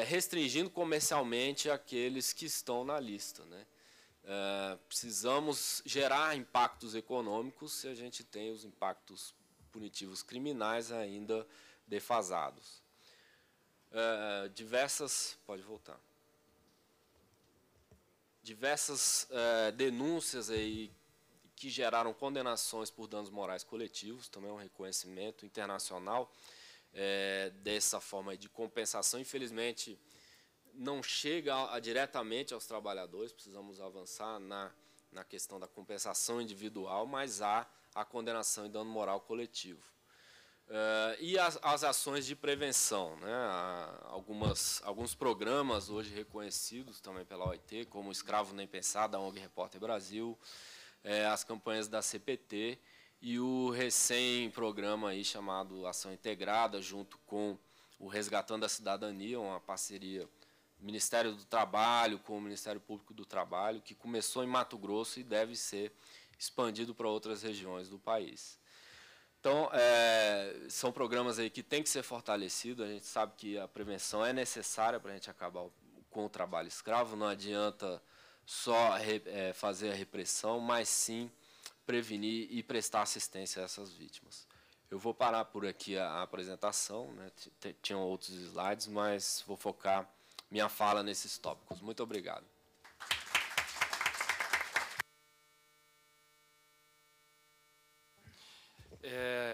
[SPEAKER 4] restringindo comercialmente aqueles que estão na lista, né? Precisamos gerar impactos econômicos se a gente tem os impactos punitivos criminais ainda defasados. Pode voltar. Diversas denúncias aí que geraram condenações por danos morais coletivos, também é um reconhecimento internacional dessa forma de compensação. Infelizmente, não chega diretamente aos trabalhadores, precisamos avançar na questão da compensação individual, mas há a condenação em dano moral coletivo. E as ações de prevenção, né? Alguns programas hoje reconhecidos também pela OIT, como o Escravo Nem Pensar, da ONG Repórter Brasil, as campanhas da CPT e o recém-programa aí chamado Ação Integrada, junto com o Resgatando a Cidadania, uma parceria do Ministério do Trabalho com o Ministério Público do Trabalho, que começou em Mato Grosso e deve ser expandido para outras regiões do país. Então, são programas aí que têm que ser fortalecidos. A gente sabe que a prevenção é necessária para a gente acabar com o trabalho escravo. Não adianta só fazer a repressão, mas sim prevenir e prestar assistência a essas vítimas. Eu vou parar por aqui a apresentação, né? Tinham outros slides, mas vou focar minha fala nesses tópicos. Muito obrigado.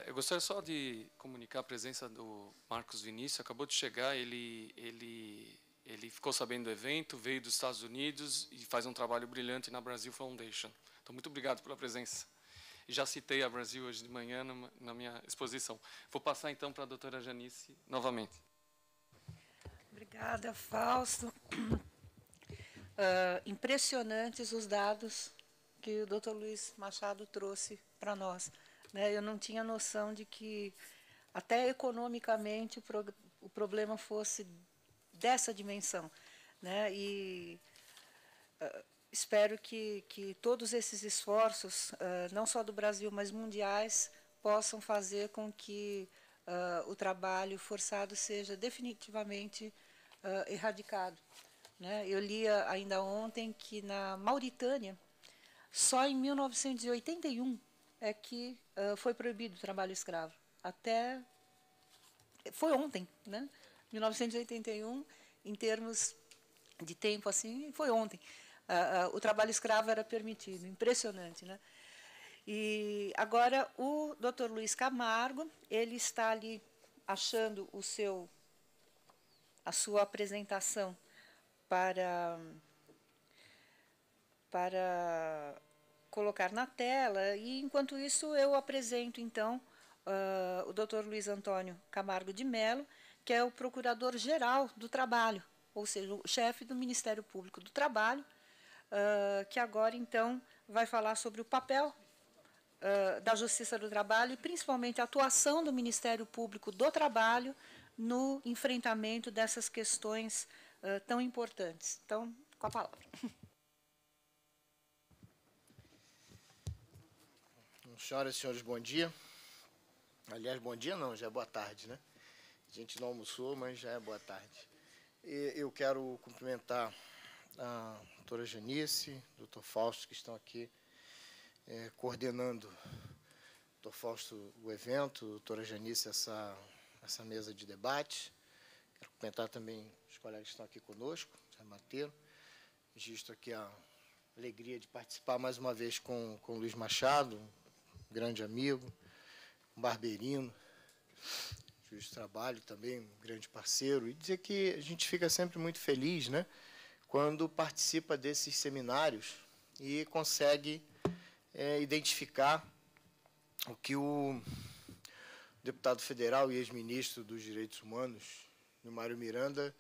[SPEAKER 1] Eu gostaria só de comunicar a presença do Marcos Vinícius. Acabou de chegar, ele ficou sabendo do evento, veio dos Estados Unidos e faz um trabalho brilhante na Brasil Foundation. Então, muito obrigado pela presença. E já citei a Brasil hoje de manhã na minha exposição. Vou passar, então, para a doutora Janice novamente.
[SPEAKER 2] Obrigada, Fausto. Impressionantes os dados que o Dr. Luiz Machado trouxe para nós. Eu não tinha noção de que, até economicamente, o problema fosse dessa dimensão. E espero que todos esses esforços, não só do Brasil, mas mundiais, possam fazer com que o trabalho forçado seja definitivamente erradicado. Eu li ainda ontem que, na Mauritânia, só em 1981 é que foi proibido o trabalho escravo. Foi ontem, 1981, em termos de tempo, assim, foi ontem. O trabalho escravo era permitido, impressionante. E agora o Dr. Luiz Camargo, ele está ali achando a sua apresentação para colocar na tela, e, enquanto isso, eu apresento, então, o Dr. Luiz Antônio Camargo de Mello, que é o Procurador-Geral do Trabalho, ou seja, o chefe do Ministério Público do Trabalho, que agora, então, vai falar sobre o papel da Justiça do Trabalho e, principalmente, a atuação do Ministério Público do Trabalho no enfrentamento dessas questões tão importantes. Então, com a palavra.
[SPEAKER 5] Senhoras e senhores, bom dia. Aliás, bom dia não, já é boa tarde, né? A gente não almoçou, mas já é boa tarde. Eu quero cumprimentar a doutora Janice, o doutor Fausto, que estão aqui coordenando, doutor Fausto, o evento, a doutora Janice, essa mesa de debate. Quero cumprimentar também os colegas que estão aqui conosco, já bateram. Registro aqui a alegria de participar mais uma vez com o Luiz Machado, grande amigo, um barbeirino, juiz de trabalho também, um grande parceiro, e dizer que a gente fica sempre muito feliz, quando participa desses seminários e consegue identificar o que o deputado federal e ex-ministro dos Direitos Humanos, Mário Miranda,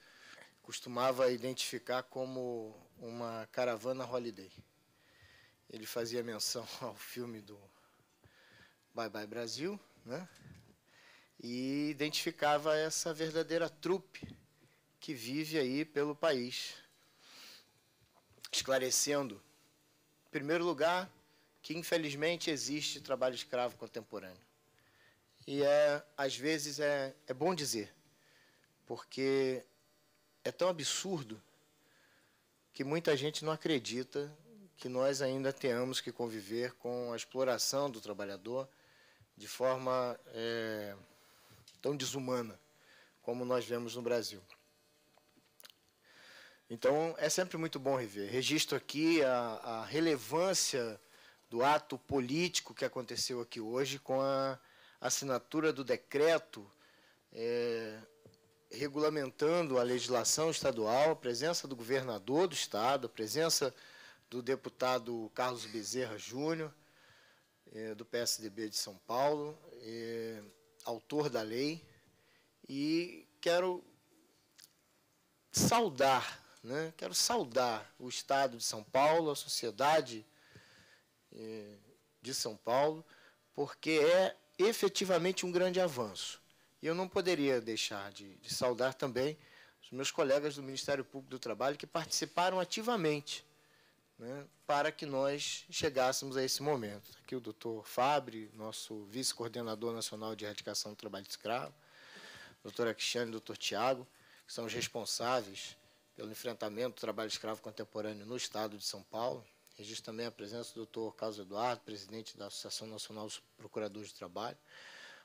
[SPEAKER 5] costumava identificar como uma caravana holiday. Ele fazia menção ao filme do Bye Bye Brasil, e identificava essa verdadeira trupe que vive aí pelo país, esclarecendo, em primeiro lugar, que infelizmente existe trabalho escravo contemporâneo. E às vezes é bom dizer, porque é tão absurdo que muita gente não acredita que nós ainda tenhamos que conviver com a exploração do trabalhador de forma tão desumana como nós vemos no Brasil. Então, é sempre muito bom rever. Registro aqui a relevância do ato político que aconteceu aqui hoje com a assinatura do decreto regulamentando a legislação estadual, a presença do governador do Estado, a presença do deputado Carlos Bezerra Júnior, do PSDB de São Paulo, autor da lei, e quero saudar o Estado de São Paulo, a sociedade de São Paulo, porque é efetivamente um grande avanço. E eu não poderia deixar de saudar também os meus colegas do Ministério Público do Trabalho que participaram ativamente né, para que nós chegássemos a esse momento. Aqui o doutor Fabre, nosso vice-coordenador nacional de erradicação do trabalho escravo, doutora Cristiane e doutor Tiago, que são os responsáveis pelo enfrentamento do trabalho escravo contemporâneo no Estado de São Paulo. Registro também a presença do doutor Carlos Eduardo, presidente da Associação Nacional dos Procuradores de Trabalho.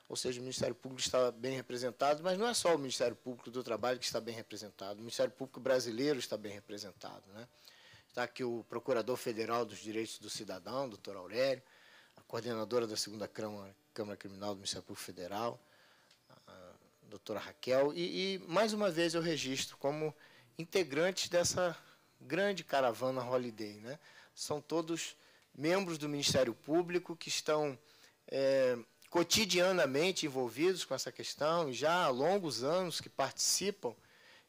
[SPEAKER 5] Ou seja, o Ministério Público está bem representado, mas não é só o Ministério Público do Trabalho que está bem representado, o Ministério Público brasileiro está bem representado, né? Está aqui o Procurador Federal dos Direitos do Cidadão, doutor Aurélio, a coordenadora da 2ª Câmara Criminal do Ministério Público Federal, a doutora Raquel, e mais uma vez eu registro como integrantes dessa grande caravana Holiday, né? São todos membros do Ministério Público que estão cotidianamente envolvidos com essa questão, e já há longos anos que participam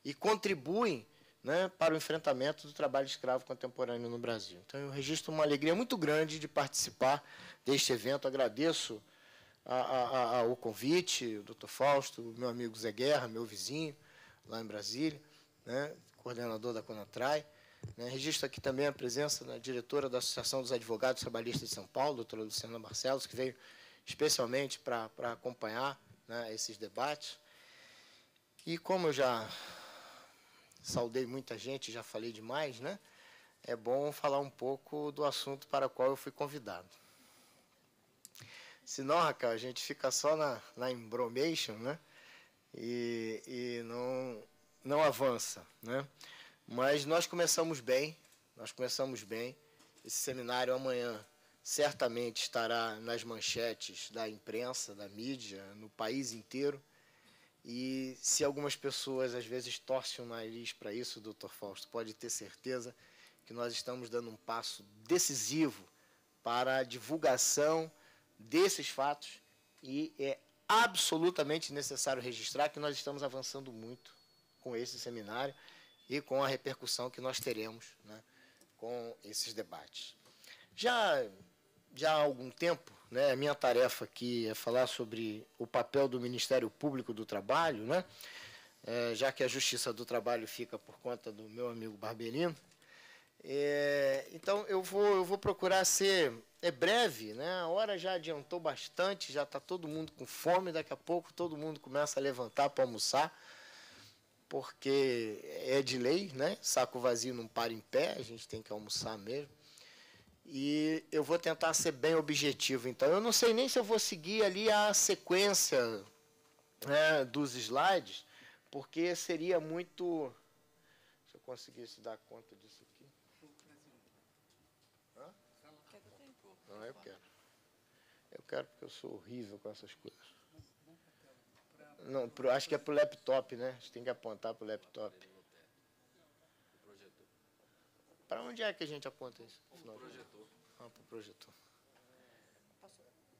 [SPEAKER 5] e contribuem, né, para o enfrentamento do trabalho escravo contemporâneo no Brasil. Então, eu registro uma alegria muito grande de participar deste evento. Agradeço o convite, o doutor Fausto, o meu amigo Zé Guerra, meu vizinho, lá em Brasília, né, coordenador da CONATRAI. Né, registro aqui também a presença da diretora da Associação dos Advogados Trabalhistas de São Paulo, doutora Luciana Barcelos, que veio especialmente para acompanhar, né, esses debates. E como eu já saudei muita gente, já falei demais, né, é bom falar um pouco do assunto para o qual eu fui convidado. Senão, Raquel, a gente fica só na embromation, né, e não avança, né. Mas nós começamos bem. Esse seminário amanhã certamente estará nas manchetes da imprensa, da mídia, no país inteiro. E se algumas pessoas, às vezes, torcem o nariz para isso, doutor Fausto, pode ter certeza que nós estamos dando um passo decisivo para a divulgação desses fatos, e é absolutamente necessário registrar que nós estamos avançando muito com esse seminário e com a repercussão que nós teremos, né, com esses debates. Já há algum tempo, né, a minha tarefa aqui é falar sobre o papel do Ministério Público do Trabalho, né, já que a Justiça do Trabalho fica por conta do meu amigo Barberino. Então, eu vou procurar ser breve, né, a hora já adiantou bastante, já está todo mundo com fome, daqui a pouco todo mundo começa a levantar para almoçar, porque é de lei, né, saco vazio não para em pé, a gente tem que almoçar mesmo. E eu vou tentar ser bem objetivo, então. Eu não sei nem se eu vou seguir ali a sequência, né, dos slides, porque seria muito... Se eu conseguisse dar conta disso aqui. Hã? Não, eu quero. Eu quero porque eu sou horrível com essas coisas. Não, acho que é para o laptop, né? A gente tem que apontar para o laptop. Para onde é que a gente aponta isso? Para o projetor. Ah, para o projetor.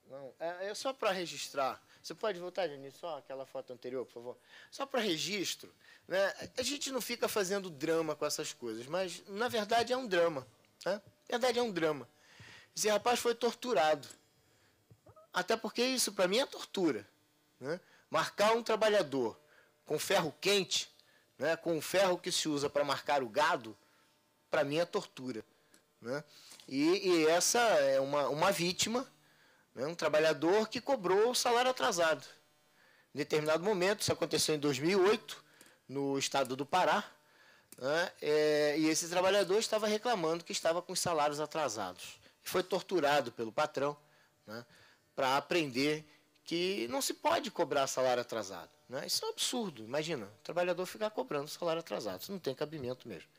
[SPEAKER 5] Não, é só para registrar. Você pode voltar, Janine, só aquela foto anterior, por favor? Só para registro, né? A gente não fica fazendo drama com essas coisas, mas, na verdade, é um drama. Né? Na verdade, é um drama. Esse rapaz foi torturado. Até porque isso, para mim, é tortura. Né? Marcar um trabalhador com ferro quente, né, com o ferro que se usa para marcar o gado, para mim é tortura. Né? E essa é uma vítima, né, um trabalhador que cobrou o salário atrasado. Em determinado momento, isso aconteceu em 2008, no estado do Pará, né, e esse trabalhador estava reclamando que estava com os salários atrasados. E foi torturado pelo patrão, né, para aprender que não se pode cobrar salário atrasado. Né? Isso é um absurdo. Imagina, o trabalhador ficar cobrando salário atrasado. Isso não tem cabimento mesmo.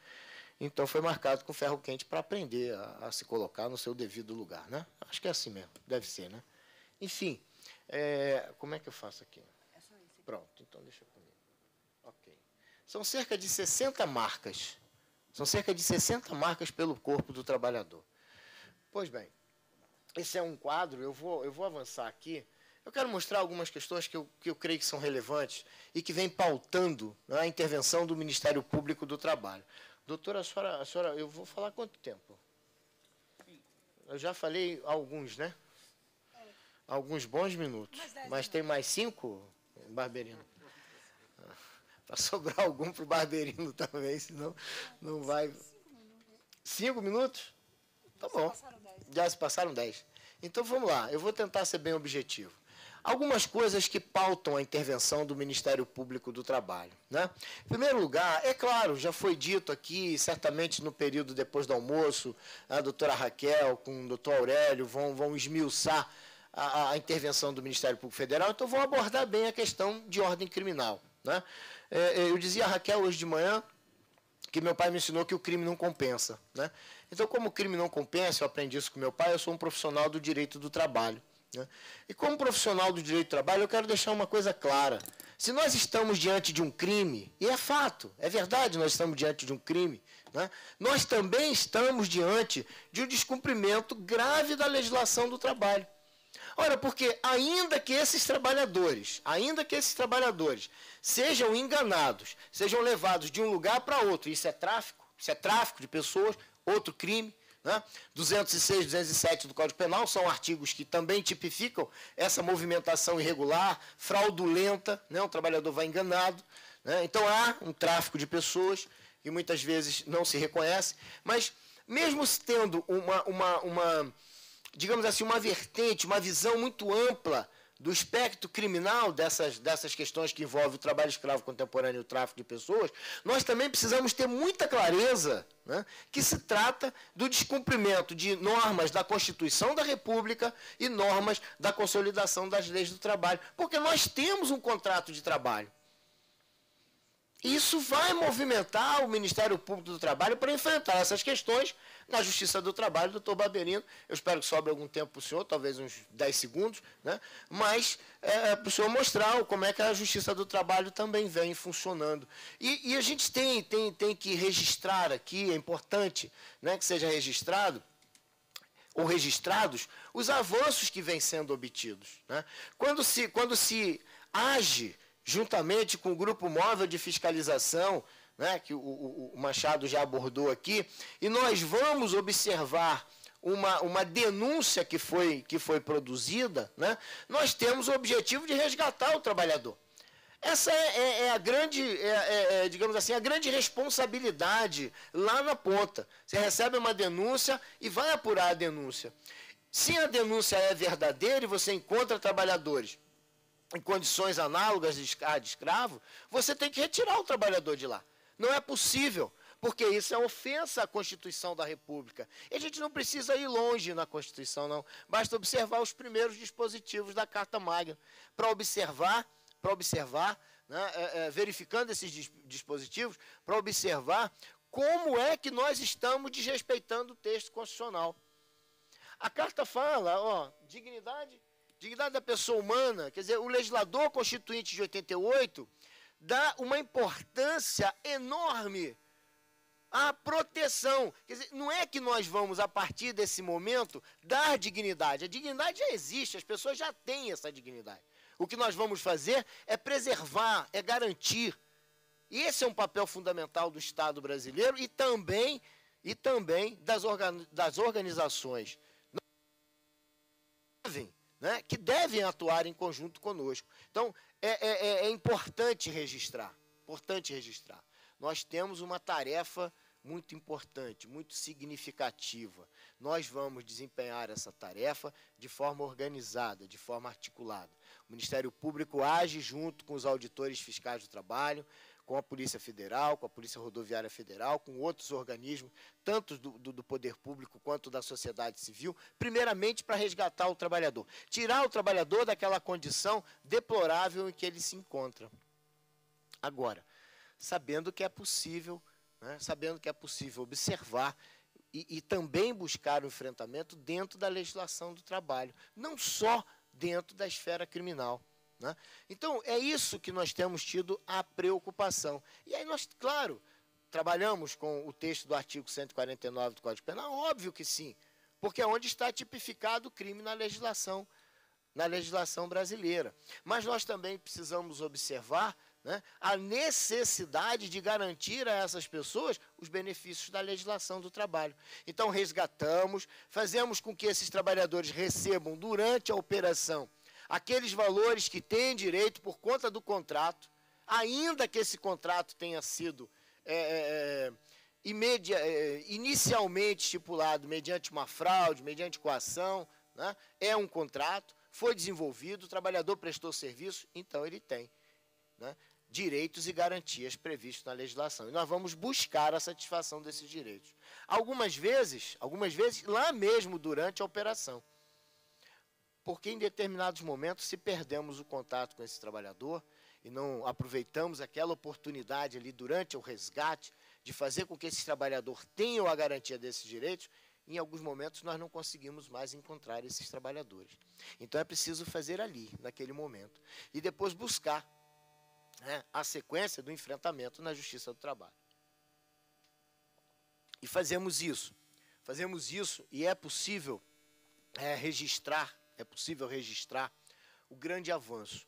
[SPEAKER 5] Então, foi marcado com ferro quente para aprender a se colocar no seu devido lugar. Né? Acho que é assim mesmo. Deve ser, né? Enfim, como é que eu faço aqui? Pronto, então deixa comigo. Ok. São cerca de 60 marcas. São cerca de 60 marcas pelo corpo do trabalhador. Pois bem, esse é um quadro. Eu vou avançar aqui. Eu quero mostrar algumas questões que eu creio que são relevantes e que vêm pautando, né, a intervenção do Ministério Público do Trabalho. Doutora, a senhora, eu vou falar quanto tempo? Eu já falei alguns, né? Alguns bons minutos. Mas tem mais 5, Barberino? Para sobrar algum para o Barberino também, senão não vai... 5 minutos? Tá bom. Já se passaram 10. Então vamos lá, eu vou tentar ser bem objetivo. Algumas coisas que pautam a intervenção do Ministério Público do Trabalho, né? Em primeiro lugar, é claro, já foi dito aqui, certamente no período depois do almoço, a doutora Raquel com o doutor Aurélio vão esmiuçar a intervenção do Ministério Público Federal, então vou abordar bem a questão de ordem criminal, né? Eu dizia a Raquel hoje de manhã que meu pai me ensinou que o crime não compensa, né? Então, como o crime não compensa, eu aprendi isso com meu pai, eu sou um profissional do direito do trabalho, né? E como profissional do direito do trabalho, eu quero deixar uma coisa clara. Se nós estamos diante de um crime, e é fato, é verdade, nós estamos diante de um crime, né? Nós também estamos diante de um descumprimento grave da legislação do trabalho. Ora, porque ainda que esses trabalhadores sejam enganados, sejam levados de um lugar para outro, isso é tráfico de pessoas, outro crime, né? 206, 207 do Código Penal são artigos que também tipificam essa movimentação irregular, fraudulenta, né? O trabalhador vai enganado, né? Então há um tráfico de pessoas que muitas vezes não se reconhece, mas mesmo tendo digamos assim, uma vertente, uma visão muito ampla do espectro criminal dessas questões que envolvem o trabalho escravo contemporâneo e o tráfico de pessoas, nós também precisamos ter muita clareza, né, que se trata do descumprimento de normas da Constituição da República e normas da consolidação das leis do trabalho, porque nós temos um contrato de trabalho. Isso vai movimentar o Ministério Público do Trabalho para enfrentar essas questões na Justiça do Trabalho, doutor Barberino. Eu espero que sobre algum tempo para o senhor, talvez uns 10 segundos, né? Mas para o senhor mostrar como é que a Justiça do Trabalho também vem funcionando. E a gente tem que registrar aqui, é importante, né, que seja registrado, ou registrados, os avanços que vêm sendo obtidos, né? Quando se age juntamente com o Grupo Móvel de Fiscalização, né, que o Machado já abordou aqui, e nós vamos observar uma denúncia que foi produzida, né, nós temos o objetivo de resgatar o trabalhador. Essa é a grande, digamos assim, a grande responsabilidade lá na ponta. Você recebe uma denúncia e vai apurar a denúncia. Se a denúncia é verdadeira e você encontra trabalhadores em condições análogas de escravo, você tem que retirar o trabalhador de lá. Não é possível, porque isso é ofensa à Constituição da República. E a gente não precisa ir longe na Constituição, não. Basta observar os primeiros dispositivos da Carta Magna. Para observar, né, verificando esses dispositivos, para observar como é que nós estamos desrespeitando o texto constitucional. A Carta fala, dignidade da pessoa humana, quer dizer, o legislador constituinte de 88 dá uma importância enorme à proteção. Quer dizer, não é que nós vamos, a partir desse momento, dar dignidade. A dignidade já existe, as pessoas já têm essa dignidade. O que nós vamos fazer é preservar, é garantir. E esse é um papel fundamental do Estado brasileiro e também das organizações, né, que devem atuar em conjunto conosco. Então, é importante registrar. Nós temos uma tarefa muito importante, muito significativa. Nós vamos desempenhar essa tarefa de forma organizada, de forma articulada. O Ministério Público age junto com os auditores fiscais do trabalho, com a Polícia Federal, com a Polícia Rodoviária Federal, com outros organismos, tanto do poder público quanto da sociedade civil, primeiramente para resgatar o trabalhador. Tirar o trabalhador daquela condição deplorável em que ele se encontra. Agora, sabendo que é possível, né, observar e também buscar o enfrentamento dentro da legislação do trabalho, não só dentro da esfera criminal. Né? Então, é isso que nós temos tido a preocupação. E aí nós, claro, trabalhamos com o texto do artigo 149 do Código Penal, óbvio que sim, porque é onde está tipificado o crime na legislação brasileira. Mas nós também precisamos observar, né, a necessidade de garantir a essas pessoas os benefícios da legislação do trabalho. Então, resgatamos, fazemos com que esses trabalhadores recebam, durante a operação, aqueles valores que têm direito por conta do contrato, ainda que esse contrato tenha sido inicialmente estipulado mediante uma fraude, mediante coação, né? É um contrato, foi desenvolvido, o trabalhador prestou serviço, então ele tem, né, direitos e garantias previstos na legislação. E nós vamos buscar a satisfação desses direitos. Algumas vezes lá mesmo durante a operação. Porque em determinados momentos, se perdemos o contato com esse trabalhador e não aproveitamos aquela oportunidade ali durante o resgate de fazer com que esse trabalhador tenha a garantia desses direitos, em alguns momentos nós não conseguimos mais encontrar esses trabalhadores. Então é preciso fazer ali, naquele momento. E depois buscar, né, a sequência do enfrentamento na Justiça do Trabalho. E fazemos isso e é possível registrar o grande avanço.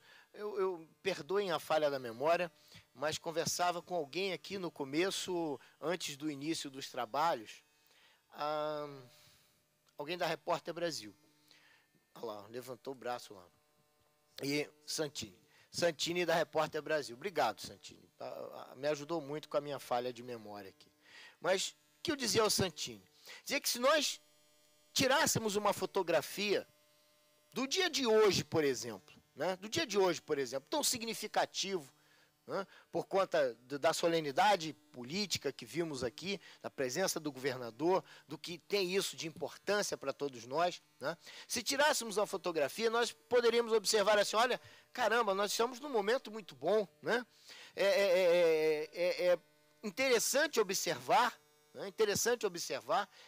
[SPEAKER 5] Perdoem a falha da memória, mas conversava com alguém aqui no começo, antes do início dos trabalhos, alguém da Repórter Brasil. Olha lá, levantou o braço lá. E Santini da Repórter Brasil. Obrigado, Santini. Me ajudou muito com a minha falha de memória aqui. Mas o que eu dizia ao Santini? Dizia que se nós tirássemos uma fotografia do dia de hoje, por exemplo, né, tão significativo, né, por conta da solenidade política que vimos aqui, da presença do governador, do que tem isso de importância para todos nós, né, se tirássemos uma fotografia, nós poderíamos observar assim, olha, caramba, nós estamos num momento muito bom, né? É interessante observar,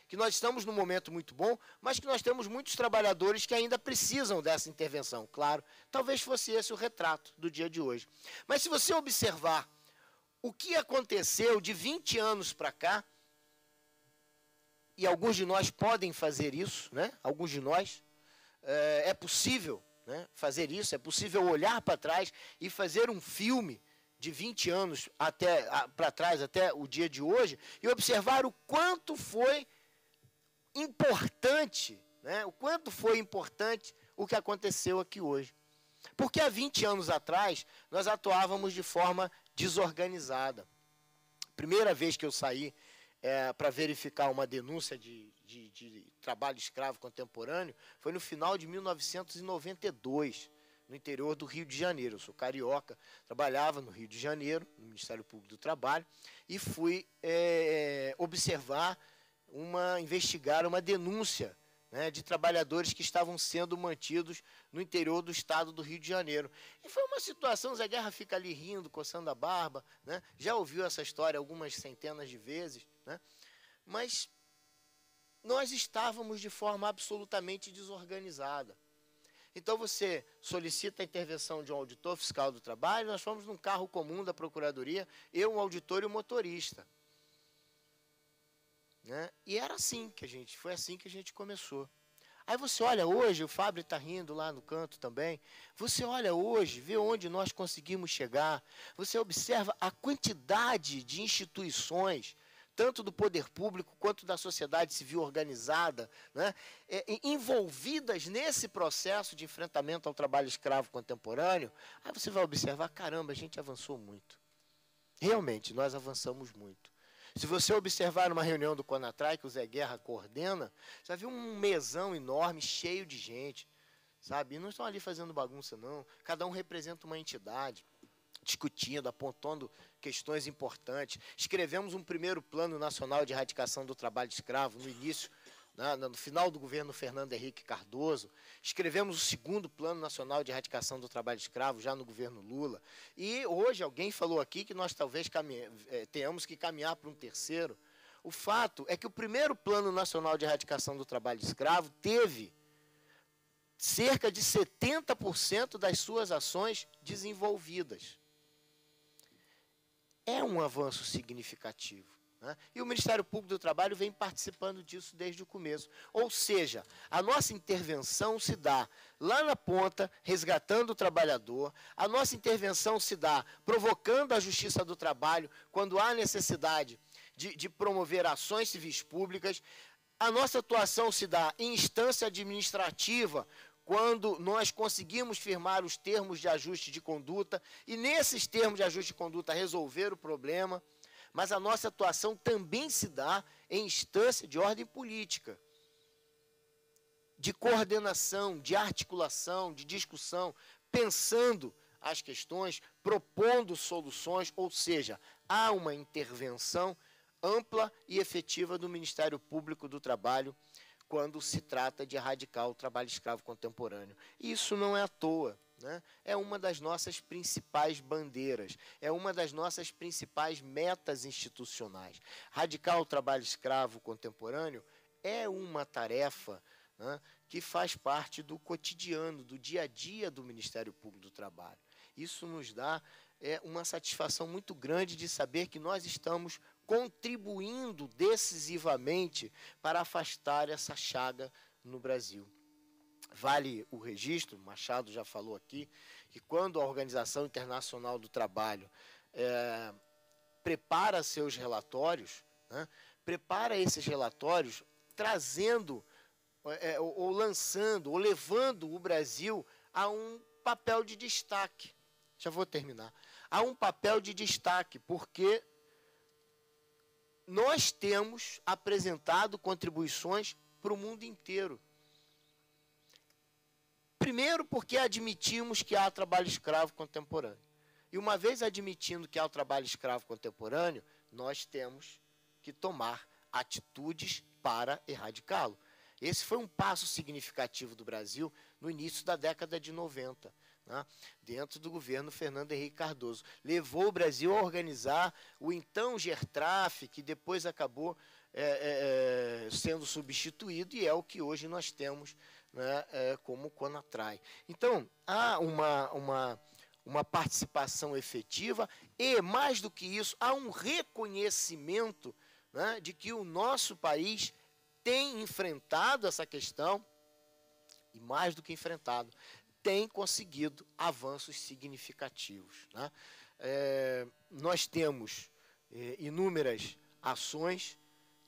[SPEAKER 5] que nós estamos num momento muito bom, mas que nós temos muitos trabalhadores que ainda precisam dessa intervenção. Claro, talvez fosse esse o retrato do dia de hoje. Mas se você observar o que aconteceu de 20 anos para cá, e alguns de nós podem fazer isso, né? Alguns de nós, é possível, né, fazer isso, é possível olhar para trás e fazer um filme de 20 anos para trás, até o dia de hoje, e observar o quanto foi importante, né, o que aconteceu aqui hoje. Porque há 20 anos atrás, nós atuávamos de forma desorganizada. Primeira vez que eu saí para verificar uma denúncia de trabalho escravo contemporâneo foi no final de 1992, no interior do Rio de Janeiro. Eu sou carioca, trabalhava no Rio de Janeiro, no Ministério Público do Trabalho, e fui investigar uma denúncia, né, de trabalhadores que estavam sendo mantidos no interior do estado do Rio de Janeiro. E foi uma situação, Zé Guerra fica ali rindo, coçando a barba, né? Já ouviu essa história algumas centenas de vezes, né? Mas nós estávamos de forma absolutamente desorganizada. Então você solicita a intervenção de um auditor fiscal do trabalho, nós fomos num carro comum da Procuradoria, eu, um auditor e um motorista. Né? E era assim foi assim que a gente começou. Aí você olha hoje, o Fábio está rindo lá no canto também, você olha hoje, vê onde nós conseguimos chegar, você observa a quantidade de instituições, tanto do poder público quanto da sociedade civil organizada, né, envolvidas nesse processo de enfrentamento ao trabalho escravo contemporâneo. Aí você vai observar, caramba, a gente avançou muito. Realmente, nós avançamos muito. Se você observar uma reunião do CONATRAI, que o Zé Guerra coordena, você vai ver um mesão enorme, cheio de gente, sabe? E não estão ali fazendo bagunça, não. Cada um representa uma entidade, discutindo, apontando questões importantes. Escrevemos um primeiro plano nacional de erradicação do trabalho escravo no início, no final do governo Fernando Henrique Cardoso. Escrevemos o segundo plano nacional de erradicação do trabalho escravo já no governo Lula. E hoje alguém falou aqui que nós talvez tenhamos que caminhar para um terceiro. O fato é que o primeiro plano nacional de erradicação do trabalho escravo teve cerca de 70% das suas ações desenvolvidas. É um avanço significativo, né? E o Ministério Público do Trabalho vem participando disso desde o começo. Ou seja, a nossa intervenção se dá lá na ponta, resgatando o trabalhador, a nossa intervenção se dá provocando a Justiça do Trabalho quando há necessidade de promover ações civis públicas, a nossa atuação se dá em instância administrativa, quando nós conseguimos firmar os termos de ajuste de conduta e, nesses termos de ajuste de conduta, resolver o problema. mas a nossa atuação também se dá em instância de ordem política, de coordenação, de articulação, de discussão, pensando as questões, propondo soluções, ou seja, há uma intervenção ampla e efetiva do Ministério Público do Trabalho quando se trata de erradicar o trabalho escravo contemporâneo. E isso não é à toa, né? É uma das nossas principais bandeiras, é uma das nossas principais metas institucionais. Erradicar o trabalho escravo contemporâneo é uma tarefa, né, que faz parte do cotidiano, do dia a dia do Ministério Público do Trabalho. Isso nos dá uma satisfação muito grande de saber que nós estamos contribuindo decisivamente para afastar essa chaga no Brasil. Vale o registro, Machado já falou aqui, que quando a Organização Internacional do Trabalho prepara seus relatórios, né, prepara esses relatórios trazendo, ou lançando, ou levando o Brasil a um papel de destaque. Já vou terminar. Há um papel de destaque, porque nós temos apresentado contribuições para o mundo inteiro. Primeiro, porque admitimos que há trabalho escravo contemporâneo. E uma vez admitindo que há o trabalho escravo contemporâneo, nós temos que tomar atitudes para erradicá-lo. Esse foi um passo significativo do Brasil no início da década de 90, né, dentro do governo Fernando Henrique Cardoso. Levou o Brasil a organizar o então GERTRAF, que depois acabou sendo substituído, e é o que hoje nós temos, né, como CONATRAI. Então, há uma participação efetiva e, mais do que isso, há um reconhecimento, né, de que o nosso país tem enfrentado essa questão, e mais do que enfrentado, tem conseguido avanços significativos, né? Nós temos inúmeras ações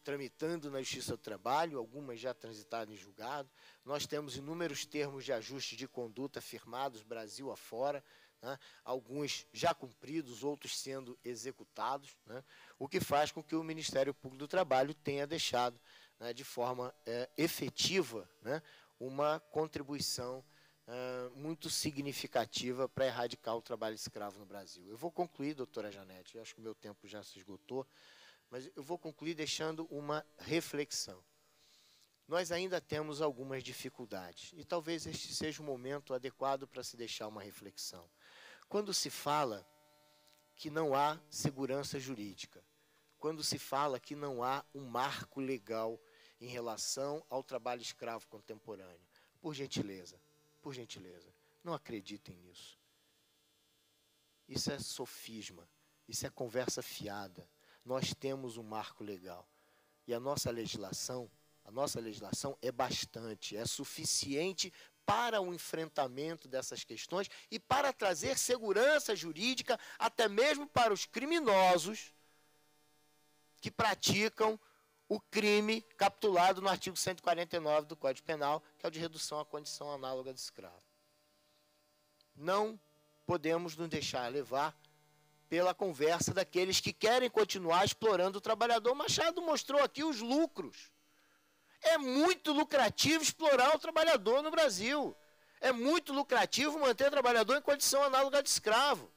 [SPEAKER 5] tramitando na Justiça do Trabalho, algumas já transitadas em julgado. Nós temos inúmeros termos de ajuste de conduta firmados Brasil afora, né? Alguns já cumpridos, outros sendo executados, né? O que faz com que o Ministério Público do Trabalho tenha deixado, né, de forma efetiva, né, uma contribuição muito significativa para erradicar o trabalho escravo no Brasil. Eu vou concluir, doutora Janete, eu acho que o meu tempo já se esgotou, mas eu vou concluir deixando uma reflexão. Nós ainda temos algumas dificuldades, e talvez este seja o momento adequado para se deixar uma reflexão. Quando se fala que não há segurança jurídica, quando se fala que não há um marco legal em relação ao trabalho escravo contemporâneo, por gentileza, não acreditem nisso. Isso é sofisma, isso é conversa fiada. Nós temos um marco legal, e a nossa legislação é suficiente para o enfrentamento dessas questões e para trazer segurança jurídica até mesmo para os criminosos que praticam o crime capitulado no artigo 149 do Código Penal, que é o de redução à condição análoga de escravo. Não podemos nos deixar levar pela conversa daqueles que querem continuar explorando o trabalhador. Machado mostrou aqui os lucros. É muito lucrativo explorar o trabalhador no Brasil. É muito lucrativo manter o trabalhador em condição análoga de escravo.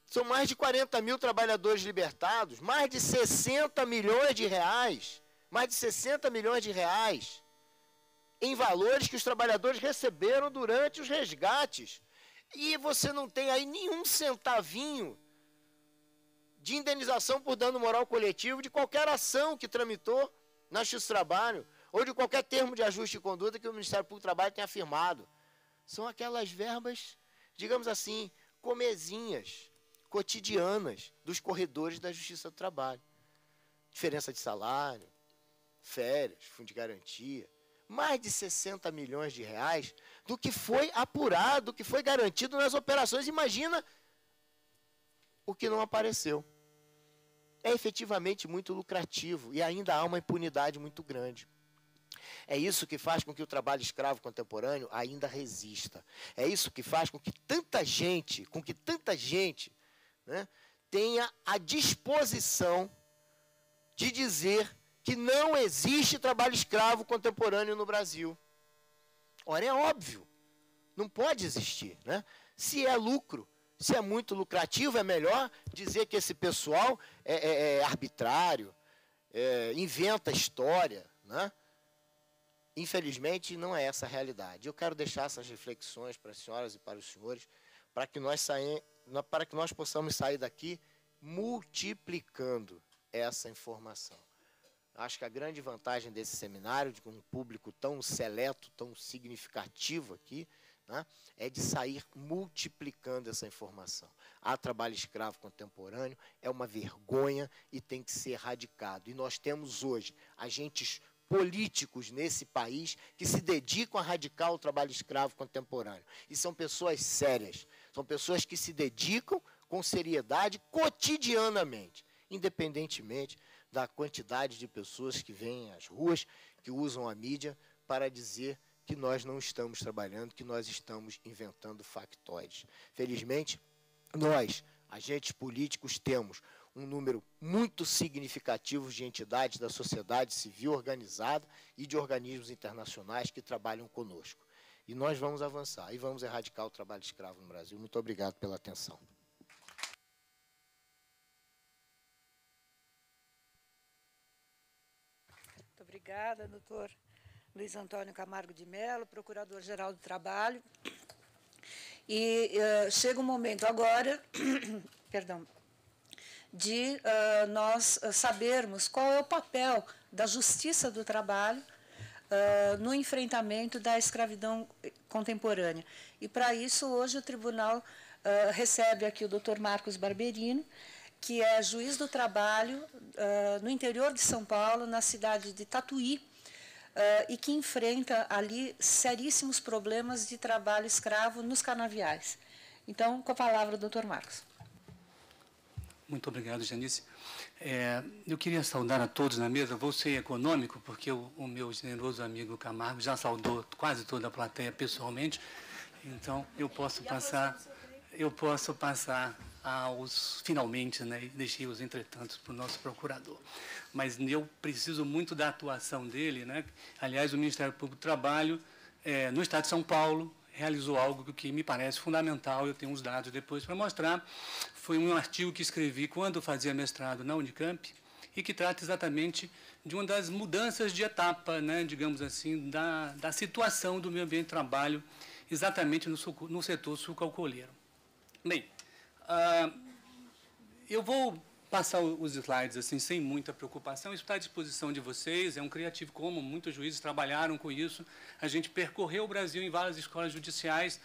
[SPEAKER 5] São mais de 40 mil trabalhadores libertados, mais de 60 milhões de reais, em valores que os trabalhadores receberam durante os resgates. E você não tem aí nenhum centavinho de indenização por dano moral coletivo de qualquer ação que tramitou na Justiça do Trabalho, ou de qualquer termo de ajuste de conduta que o Ministério Público do Trabalho tenha afirmado. São aquelas verbas, digamos assim, comezinhas, cotidianas dos corredores da Justiça do Trabalho. Diferença de salário, férias, fundo de garantia, mais de 60 milhões de reais do que foi apurado, do que foi garantido nas operações. Imagina o que não apareceu. É efetivamente muito lucrativo e ainda há uma impunidade muito grande. É isso que faz com que o trabalho escravo contemporâneo ainda resista. É isso que faz com que tanta gente, né, tenha a disposição de dizer que não existe trabalho escravo contemporâneo no Brasil. Ora, é óbvio, não pode existir, né? Se é lucro, se é muito lucrativo, é melhor dizer que esse pessoal é arbitrário, inventa história, né? Infelizmente, não é essa a realidade. Eu quero deixar essas reflexões para as senhoras e para os senhores, para que nós possamos sair daqui multiplicando essa informação. Acho que a grande vantagem desse seminário, de um público tão seleto, tão significativo aqui, né, é de sair multiplicando essa informação. Há trabalho escravo contemporâneo, é uma vergonha e tem que ser erradicado. E nós temos hoje agentes políticos nesse país que se dedicam a erradicar o trabalho escravo contemporâneo. E são pessoas sérias, são pessoas que se dedicam com seriedade cotidianamente, independentemente da quantidade de pessoas que vêm às ruas, que usam a mídia para dizer que nós não estamos trabalhando, que nós estamos inventando factoides. Felizmente, nós, agentes políticos, temos um número muito significativo de entidades da sociedade civil organizada e de organismos internacionais que trabalham conosco. E nós vamos avançar e vamos erradicar o trabalho escravo no Brasil. Muito obrigado pela atenção.
[SPEAKER 2] Muito obrigada, doutor Luiz Antônio Camargo de Mello, Procurador-Geral do Trabalho. E chega o momento agora, perdão, de nós sabermos qual é o papel da Justiça do Trabalho no enfrentamento da escravidão contemporânea. E, para isso, hoje o Tribunal recebe aqui o Dr. Marcos Barberino, que é juiz do trabalho no interior de São Paulo, na cidade de Tatuí, e que enfrenta ali seríssimos problemas de trabalho escravo nos canaviais. Então, com a palavra, o doutor Marcos.
[SPEAKER 6] Muito obrigado, Janice. Eu queria saudar a todos na mesa. Vou ser econômico, porque o meu generoso amigo Camargo já saudou quase toda a plateia pessoalmente. Então, eu posso passar aos finalmente, né, e deixei os entretantos para o nosso procurador. Mas eu preciso muito da atuação dele, né? Aliás, o Ministério Público do Trabalho, no Estado de São Paulo, realizou algo que me parece fundamental, eu tenho uns dados depois para mostrar. Foi um artigo que escrevi quando fazia mestrado na Unicamp e que trata exatamente de uma das mudanças de etapa, né, digamos assim, da situação do meio ambiente de trabalho, exatamente no setor sucroalcooleiro. Bem, eu vou passar os slides assim, sem muita preocupação. Isso está à disposição de vocês, é um Creative Commons, muitos juízes trabalharam com isso. A gente percorreu o Brasil em várias escolas judiciais,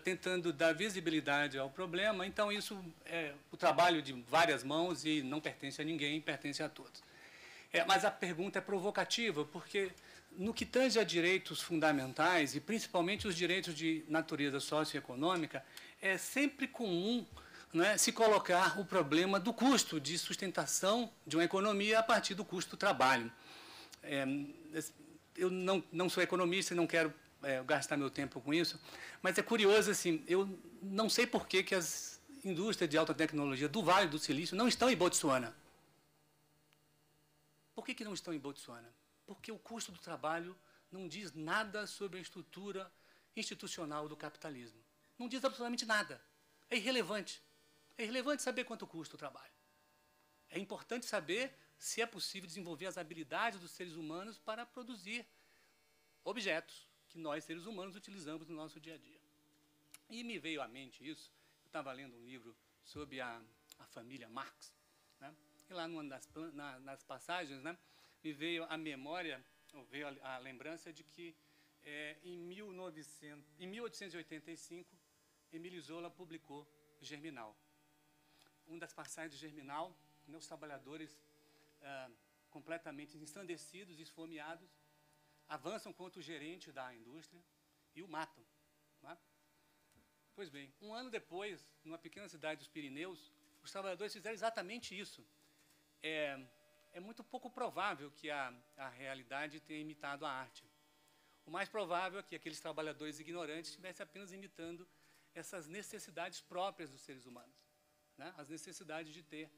[SPEAKER 6] tentando dar visibilidade ao problema. Então, isso é o trabalho de várias mãos e não pertence a ninguém, pertence a todos. Mas a pergunta é provocativa, porque no que tange a direitos fundamentais, e principalmente os direitos de natureza socioeconômica, é sempre comum, né, se colocar o problema do custo de sustentação de uma economia a partir do custo do trabalho. Eu não sou economista e não quero gastar meu tempo com isso, mas é curioso, assim, eu não sei por que as indústrias de alta tecnologia do Vale do Silício não estão em Botsuana. Por que não estão em Botsuana? Porque o custo do trabalho não diz nada sobre a estrutura institucional do capitalismo. Não diz absolutamente nada. É irrelevante. É irrelevante saber quanto custa o trabalho. É importante saber se é possível desenvolver as habilidades dos seres humanos para produzir objetos que nós, seres humanos, utilizamos no nosso dia a dia. E me veio à mente isso. Eu estava lendo um livro sobre a família Marx, né? E lá numa nas passagens, né, me veio à memória, veio a lembrança de que em 1885, Emile Zola publicou Germinal. Uma das passagens de Germinal, né, os trabalhadores completamente ensandecidos, esfomeados, avançam contra o gerente da indústria e o matam. Né? Pois bem, um ano depois, numa pequena cidade dos Pirineus, os trabalhadores fizeram exatamente isso. É muito pouco provável que a realidade tenha imitado a arte. O mais provável é que aqueles trabalhadores ignorantes estivessem apenas imitando essas necessidades próprias dos seres humanos. né, as necessidades de ter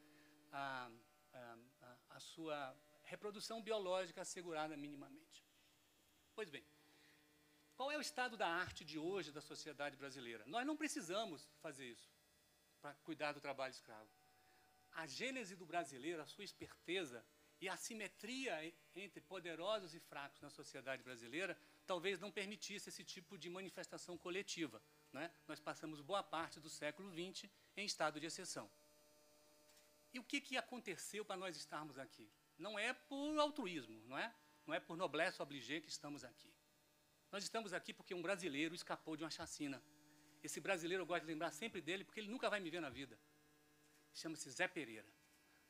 [SPEAKER 6] a sua reprodução biológica assegurada minimamente. Pois bem, qual é o estado da arte de hoje da sociedade brasileira? Nós não precisamos fazer isso para cuidar do trabalho escravo. A gênese do brasileiro, a sua esperteza e a assimetria entre poderosos e fracos na sociedade brasileira talvez não permitisse esse tipo de manifestação coletiva, né? Nós passamos boa parte do século XX em estado de exceção. E o que aconteceu para nós estarmos aqui? Não é por altruísmo, não é por noblesse obligé que estamos aqui. Nós estamos aqui porque um brasileiro escapou de uma chacina. Esse brasileiro, eu gosto de lembrar sempre dele, porque ele nunca vai me ver na vida. Chama-se Zé Pereira.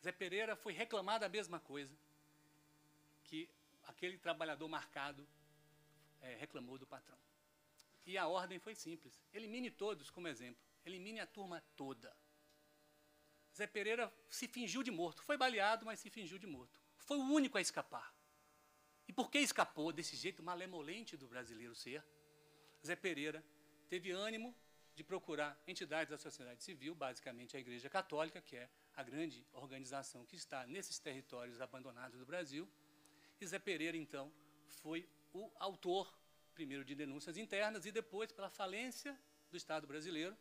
[SPEAKER 6] Zé Pereira foi reclamar da mesma coisa que aquele trabalhador marcado reclamou do patrão. E a ordem foi simples. Elimine todos como exemplo. Elimine a turma toda. Zé Pereira se fingiu de morto. Foi baleado, mas se fingiu de morto. Foi o único a escapar. E por que escapou desse jeito malemolente do brasileiro ser? Zé Pereira teve ânimo de procurar entidades da sociedade civil, basicamente a Igreja Católica, que é a grande organização que está nesses territórios abandonados do Brasil. E Zé Pereira, então, foi o autor, primeiro de denúncias internas e depois, pela falência do Estado brasileiro,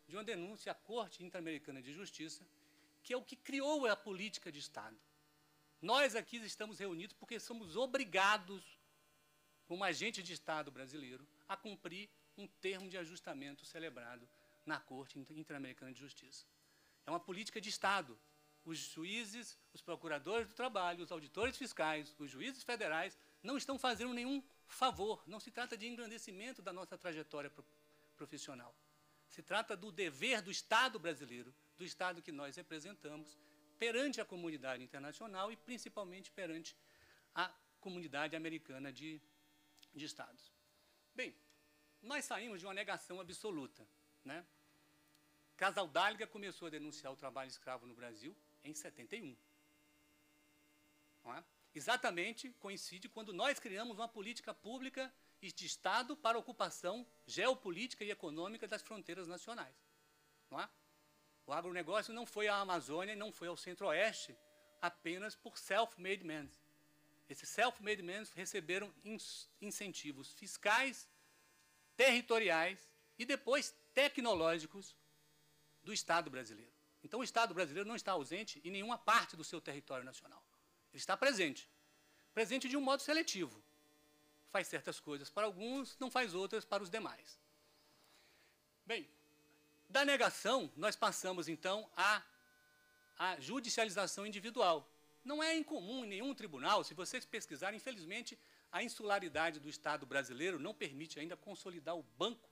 [SPEAKER 6] de uma denúncia à Corte Interamericana de Justiça, que é o que criou a política de Estado. Nós aqui estamos reunidos porque somos obrigados, como agente de Estado brasileiro, a cumprir um termo de ajustamento celebrado na Corte Interamericana de Justiça. É uma política de Estado. Os juízes, os procuradores do trabalho, os auditores fiscais, os juízes federais não estão fazendo nenhum favor. Não se trata de engrandecimento da nossa trajetória profissional. Se trata do dever do Estado brasileiro, do Estado que nós representamos, perante a comunidade internacional e principalmente perante a comunidade americana de Estados. Bem, nós saímos de uma negação absoluta, né? Casaldáliga começou a denunciar o trabalho escravo no Brasil em 71. Não é? Exatamente coincide quando nós criamos uma política pública de Estado para a ocupação geopolítica e econômica das fronteiras nacionais. Não é? O agronegócio não foi à Amazônia e não foi ao Centro-Oeste apenas por self-made men. Esses self-made men receberam incentivos fiscais, territoriais e depois tecnológicos do Estado brasileiro. Então, o Estado brasileiro não está ausente em nenhuma parte do seu território nacional. Ele está presente. Presente de um modo seletivo. Faz certas coisas para alguns, não faz outras para os demais. Bem, da negação, nós passamos, então, à judicialização individual. Não é incomum em nenhum tribunal, se vocês pesquisarem, infelizmente, a insularidade do Estado brasileiro não permite ainda consolidar o banco,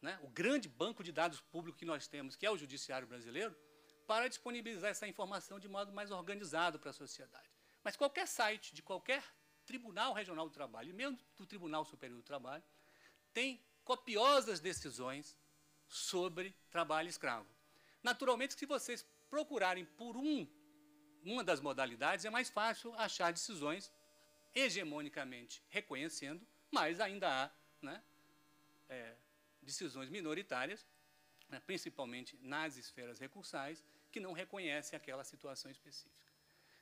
[SPEAKER 6] né, o grande banco de dados público que nós temos, que é o Judiciário brasileiro, para disponibilizar essa informação de modo mais organizado para a sociedade. Mas qualquer site de qualquer Tribunal Regional do Trabalho, e mesmo do Tribunal Superior do Trabalho, tem copiosas decisões sobre trabalho escravo. Naturalmente, se vocês procurarem por uma das modalidades, é mais fácil achar decisões hegemonicamente reconhecendo, mas ainda há, né, decisões minoritárias, né, principalmente nas esferas recursais, que não reconhecem aquela situação específica.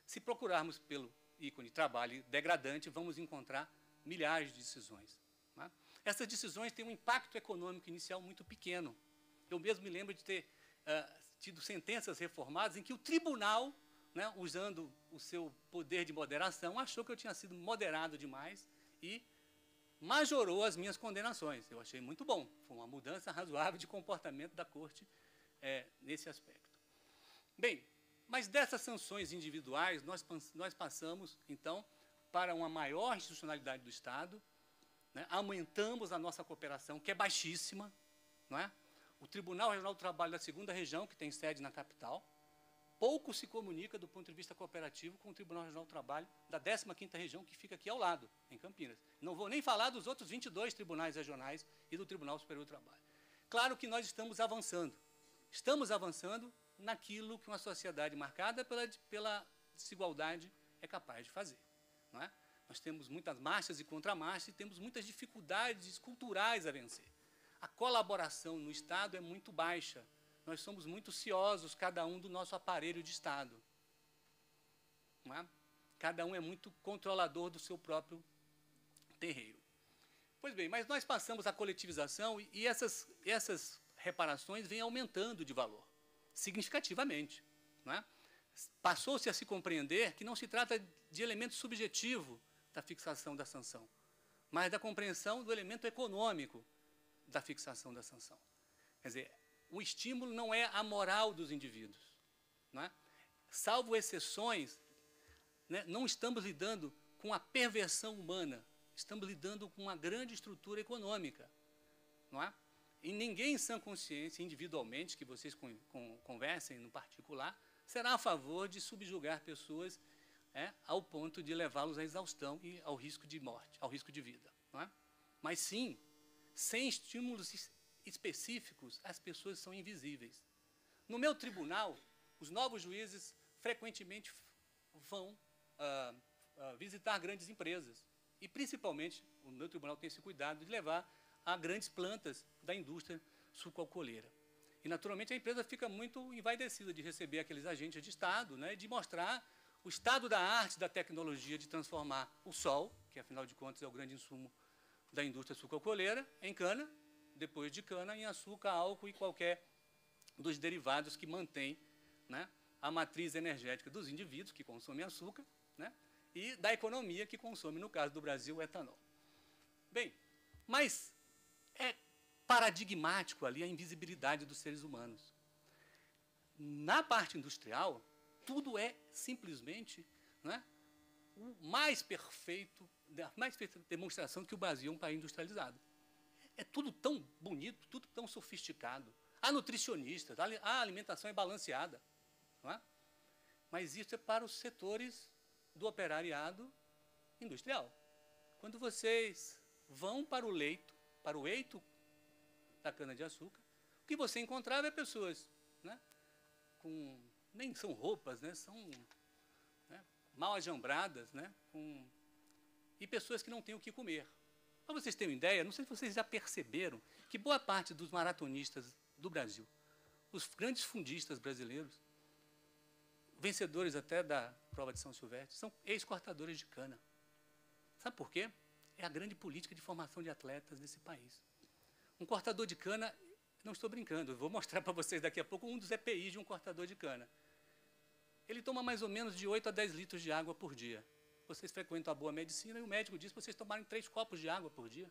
[SPEAKER 6] Se procurarmos pelo ícone trabalho degradante, vamos encontrar milhares de decisões. Né? Essas decisões têm um impacto econômico inicial muito pequeno. Eu mesmo me lembro de ter tido sentenças reformadas em que o tribunal, né, usando o seu poder de moderação, achou que eu tinha sido moderado demais e majorou as minhas condenações. Eu achei muito bom. Foi uma mudança razoável de comportamento da Corte nesse aspecto. Bem, mas dessas sanções individuais, nós passamos, então, para uma maior institucionalidade do Estado, né? Aumentamos a nossa cooperação, que é baixíssima. Não é? O Tribunal Regional do Trabalho da 2ª Região, que tem sede na capital, pouco se comunica do ponto de vista cooperativo com o Tribunal Regional do Trabalho da 15ª Região, que fica aqui ao lado, em Campinas. Não vou nem falar dos outros 22 tribunais regionais e do Tribunal Superior do Trabalho. Claro que nós estamos avançando. Estamos avançando naquilo que uma sociedade marcada pela desigualdade é capaz de fazer. Não é? Nós temos muitas marchas e contramarchas e temos muitas dificuldades culturais a vencer. A colaboração no Estado é muito baixa. nós somos muito ciosos, cada um do nosso aparelho de Estado. Não é? Cada um é muito controlador do seu próprio terreiro. Pois bem, mas nós passamos a coletivização e essas reparações vêm aumentando de valor, significativamente. Não é? Passou-se a se compreender que não se trata de elemento subjetivo da fixação da sanção, mas da compreensão do elemento econômico da fixação da sanção. Quer dizer, o estímulo não é a moral dos indivíduos. Não é? Salvo exceções, né, não estamos lidando com a perversão humana, estamos lidando com uma grande estrutura econômica. Não é? E ninguém em sã consciência, individualmente, que vocês conversem no particular, será a favor de subjugar pessoas ao ponto de levá-los à exaustão e ao risco de morte, ao risco de vida. Não é? Mas sim, sem estímulos específicos, as pessoas são invisíveis. No meu tribunal, os novos juízes frequentemente vão visitar grandes empresas. E, principalmente, o meu tribunal tem esse cuidado de levar a grandes plantas da indústria sucroalcooleira. E, naturalmente, a empresa fica muito envaidecida de receber aqueles agentes de Estado, né, de mostrar o estado da arte, da tecnologia de transformar o sol, que, afinal de contas, é o grande insumo da indústria sucroalcooleira, em cana, depois de cana, em açúcar, álcool e qualquer dos derivados que mantém, né, a matriz energética dos indivíduos que consomem açúcar, né, e da economia que consome, no caso do Brasil, o etanol. Bem, mas é paradigmático ali a invisibilidade dos seres humanos. Na parte industrial, tudo é simplesmente, né, o mais perfeito, a mais perfeita demonstração que o Brasil é um país industrializado. É tudo tão bonito, tudo tão sofisticado. Há nutricionistas, a alimentação é balanceada. Não é? Mas isso é para os setores do operariado industrial. Quando vocês vão para o eito da cana-de-açúcar, o que você encontrava é pessoas, né, nem são roupas, né, são, né, mal ajambradas, né, e pessoas que não têm o que comer. Para vocês terem uma ideia, não sei se vocês já perceberam que boa parte dos maratonistas do Brasil, os grandes fundistas brasileiros, vencedores até da prova de São Silvestre, são ex-cortadores de cana. Sabe por quê? É a grande política de formação de atletas desse país. Um cortador de cana, não estou brincando, eu vou mostrar para vocês daqui a pouco um dos EPIs de um cortador de cana. Ele toma mais ou menos de 8 a 10 litros de água por dia. Vocês frequentam a boa medicina e o médico diz para vocês tomarem 3 copos de água por dia.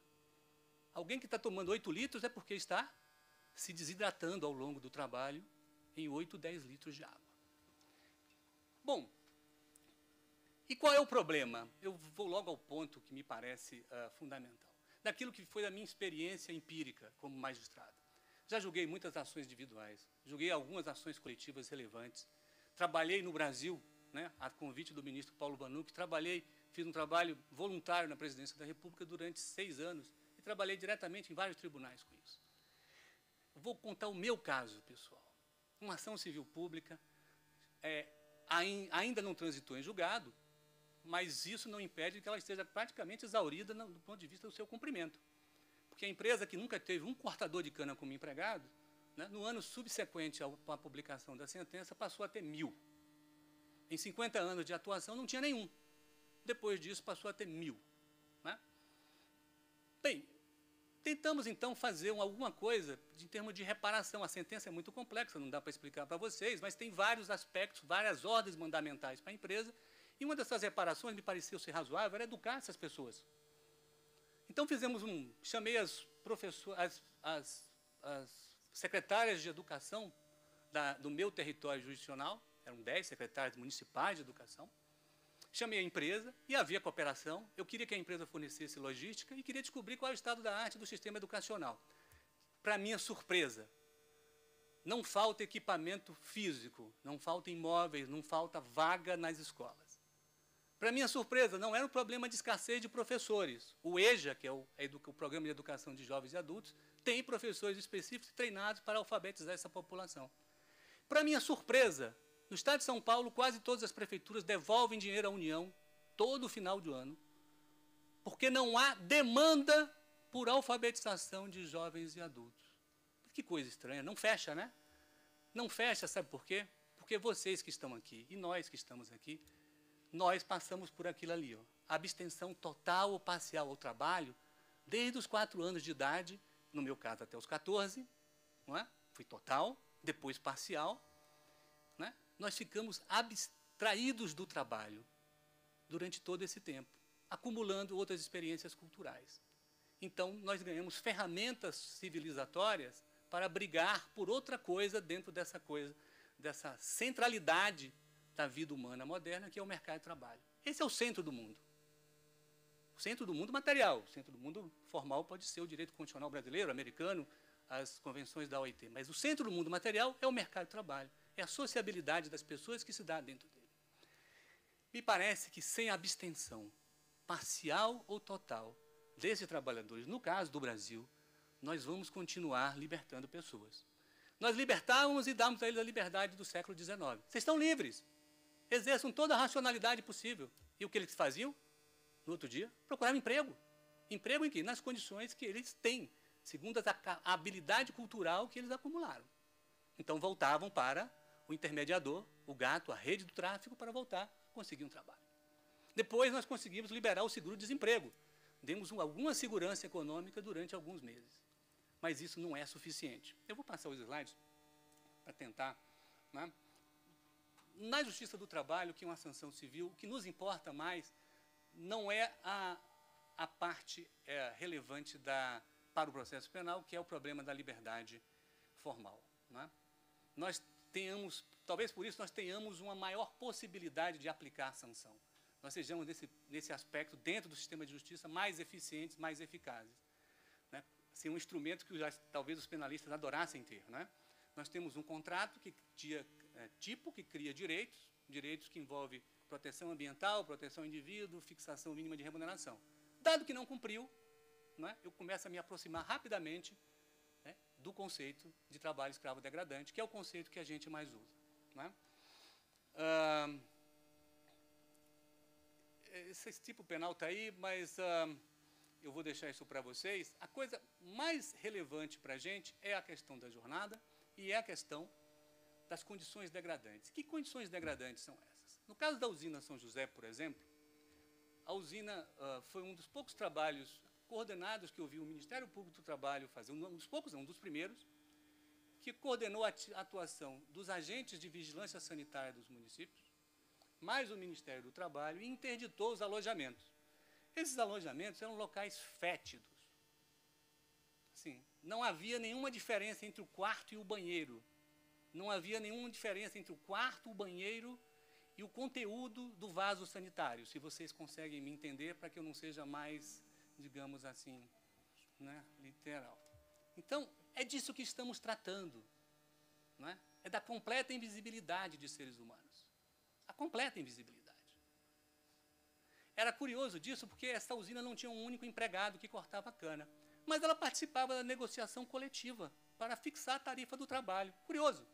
[SPEAKER 6] Alguém que está tomando 8 litros é porque está se desidratando ao longo do trabalho em 8, 10 litros de água. Bom, e qual é o problema? Eu vou logo ao ponto que me parece fundamental. Daquilo que foi a minha experiência empírica como magistrado. Já julguei muitas ações individuais, julguei algumas ações coletivas relevantes. Trabalhei no Brasil, né, a convite do ministro Paulo Vanucchi, fiz um trabalho voluntário na presidência da República durante 6 anos e trabalhei diretamente em vários tribunais com isso. Vou contar o meu caso, pessoal. Uma ação civil pública ainda não transitou em julgado, mas isso não impede que ela esteja praticamente exaurida do ponto de vista do seu cumprimento. Porque a empresa que nunca teve um cortador de cana como empregado, né, no ano subsequente à publicação da sentença, passou a ter 1.000. Em 50 anos de atuação, não tinha nenhum. Depois disso, passou a ter 1.000. Né? Bem, tentamos, então, fazer alguma coisa em termos de reparação. A sentença é muito complexa, não dá para explicar para vocês, mas tem vários aspectos, várias ordens mandamentais para a empresa, e uma dessas reparações, me pareceu ser razoável, era educar essas pessoas. Então, chamei as secretárias de educação do meu território jurisdicional, eram 10 secretários municipais de educação, chamei a empresa e havia cooperação, eu queria que a empresa fornecesse logística e queria descobrir qual é o estado da arte do sistema educacional. Para minha surpresa, não falta equipamento físico, não falta imóveis, não falta vaga nas escolas. Para minha surpresa, não era um problema de escassez de professores. O EJA, que é o Programa de Educação de Jovens e Adultos, tem professores específicos treinados para alfabetizar essa população. Para minha surpresa, no estado de São Paulo, quase todas as prefeituras devolvem dinheiro à União todo final de ano, porque não há demanda por alfabetização de jovens e adultos. Que coisa estranha, não fecha, né? Não fecha, sabe por quê? Porque vocês que estão aqui e nós que estamos aqui, nós passamos por aquilo ali, ó. Abstenção total ou parcial ao trabalho, desde os 4 anos de idade, no meu caso até os 14, não é? Foi total, depois parcial, né? Nós ficamos abstraídos do trabalho durante todo esse tempo, acumulando outras experiências culturais. Então, nós ganhamos ferramentas civilizatórias para brigar por outra coisa dentro dessa coisa, dessa centralidade da vida humana moderna, que é o mercado de trabalho. Esse é o centro do mundo. O centro do mundo material. O centro do mundo formal pode ser o direito constitucional brasileiro, americano, as convenções da OIT. Mas o centro do mundo material é o mercado de trabalho. É a sociabilidade das pessoas que se dá dentro dele. Me parece que sem abstenção parcial ou total desses trabalhadores, no caso do Brasil, nós vamos continuar libertando pessoas. Nós libertávamos e dávamos a eles a liberdade do século XIX. Vocês estão livres. Exerçam toda a racionalidade possível. E o que eles faziam? No outro dia, procuravam emprego. Emprego em quê? Nas condições que eles têm, segundo a habilidade cultural que eles acumularam. Então, voltavam para o intermediador, o gato, a rede do tráfico, para voltar a conseguir um trabalho. Depois, nós conseguimos liberar o seguro-desemprego. Demos alguma segurança econômica durante alguns meses. Mas isso não é suficiente. Eu vou passar os slides para tentar, né? Na Justiça do Trabalho, que é uma sanção civil, o que nos importa mais não é a parte relevante para o processo penal, que é o problema da liberdade formal, né? Nós tenhamos, talvez por isso, nós tenhamos uma maior possibilidade de aplicar a sanção. Nós sejamos, nesse aspecto, dentro do sistema de justiça, mais eficientes, mais eficazes, né? Assim, um instrumento que talvez os penalistas adorassem ter, né? Nós temos um contrato que cria direitos que envolvem proteção ambiental, proteção ao indivíduo, fixação mínima de remuneração. Dado que não cumpriu, né, eu começo a me aproximar rapidamente, né, do conceito de trabalho escravo degradante, que é o conceito que a gente mais usa, né? Esse tipo penal está aí, mas eu vou deixar isso para vocês. A coisa mais relevante para a gente é a questão da jornada e é a questão das condições degradantes. Que condições degradantes são essas? No caso da usina São José, por exemplo, a usina foi um dos poucos trabalhos coordenados que eu vi o Ministério Público do Trabalho fazer, um dos poucos, não, um dos primeiros, que coordenou a atuação dos agentes de vigilância sanitária dos municípios, mais o Ministério do Trabalho, e interditou os alojamentos. Esses alojamentos eram locais fétidos. Assim, não havia nenhuma diferença entre o quarto e o banheiro. Não havia nenhuma diferença entre o quarto, o banheiro e o conteúdo do vaso sanitário, se vocês conseguem me entender, para que eu não seja mais, digamos assim, né, literal. Então, é disso que estamos tratando, não é? É da completa invisibilidade de seres humanos. A completa invisibilidade. Era curioso disso, porque essa usina não tinha um único empregado que cortava cana, mas ela participava da negociação coletiva para fixar a tarifa do trabalho. Curioso,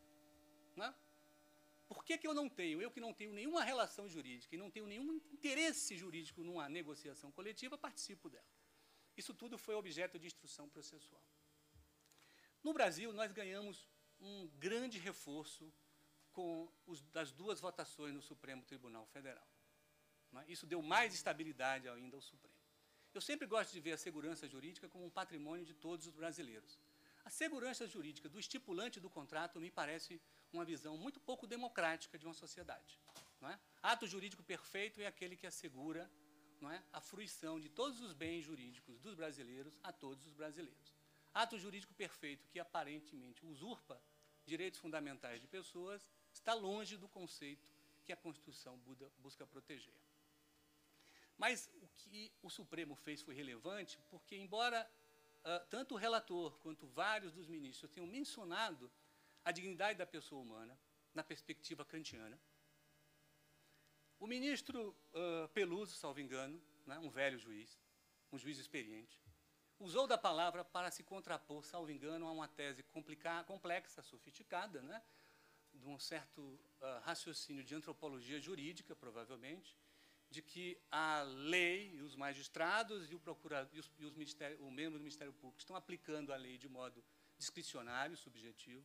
[SPEAKER 6] né? Por que eu não tenho, eu que não tenho nenhuma relação jurídica e não tenho nenhum interesse jurídico numa negociação coletiva, participo dela? Isso tudo foi objeto de instrução processual. No Brasil, nós ganhamos um grande reforço com as 2 votações no Supremo Tribunal Federal. Isso deu mais estabilidade ainda ao Supremo. Eu sempre gosto de ver a segurança jurídica como um patrimônio de todos os brasileiros. A segurança jurídica do estipulante do contrato me parece uma visão muito pouco democrática de uma sociedade, não é? Ato jurídico perfeito é aquele que assegura, não é, a fruição de todos os bens jurídicos dos brasileiros a todos os brasileiros. Ato jurídico perfeito que aparentemente usurpa direitos fundamentais de pessoas está longe do conceito que a Constituição busca proteger. Mas o que o Supremo fez foi relevante porque, embora tanto o relator quanto vários dos ministros tenham mencionado a dignidade da pessoa humana na perspectiva kantiana, o ministro Peluso, salvo engano, né, um velho juiz, um juiz experiente, usou da palavra para se contrapor, salvo engano, a uma tese complexa, sofisticada, né, de um certo raciocínio de antropologia jurídica, provavelmente, de que a lei, e os magistrados e o procurador e o membro do Ministério Público estão aplicando a lei de modo discricionário, subjetivo,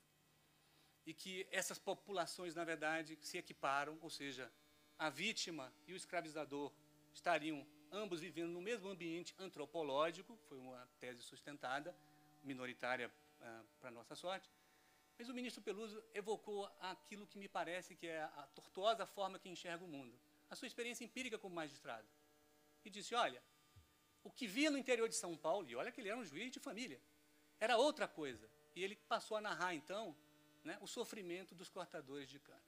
[SPEAKER 6] e que essas populações, na verdade, se equiparam, ou seja, a vítima e o escravizador estariam ambos vivendo no mesmo ambiente antropológico, foi uma tese sustentada, minoritária para nossa sorte, mas o ministro Peluso evocou aquilo que me parece que é a tortuosa forma que enxerga o mundo, a sua experiência empírica como magistrado, e disse, olha, o que via no interior de São Paulo, e olha que ele era um juiz de família, era outra coisa, e ele passou a narrar, então, né, o sofrimento dos cortadores de cana.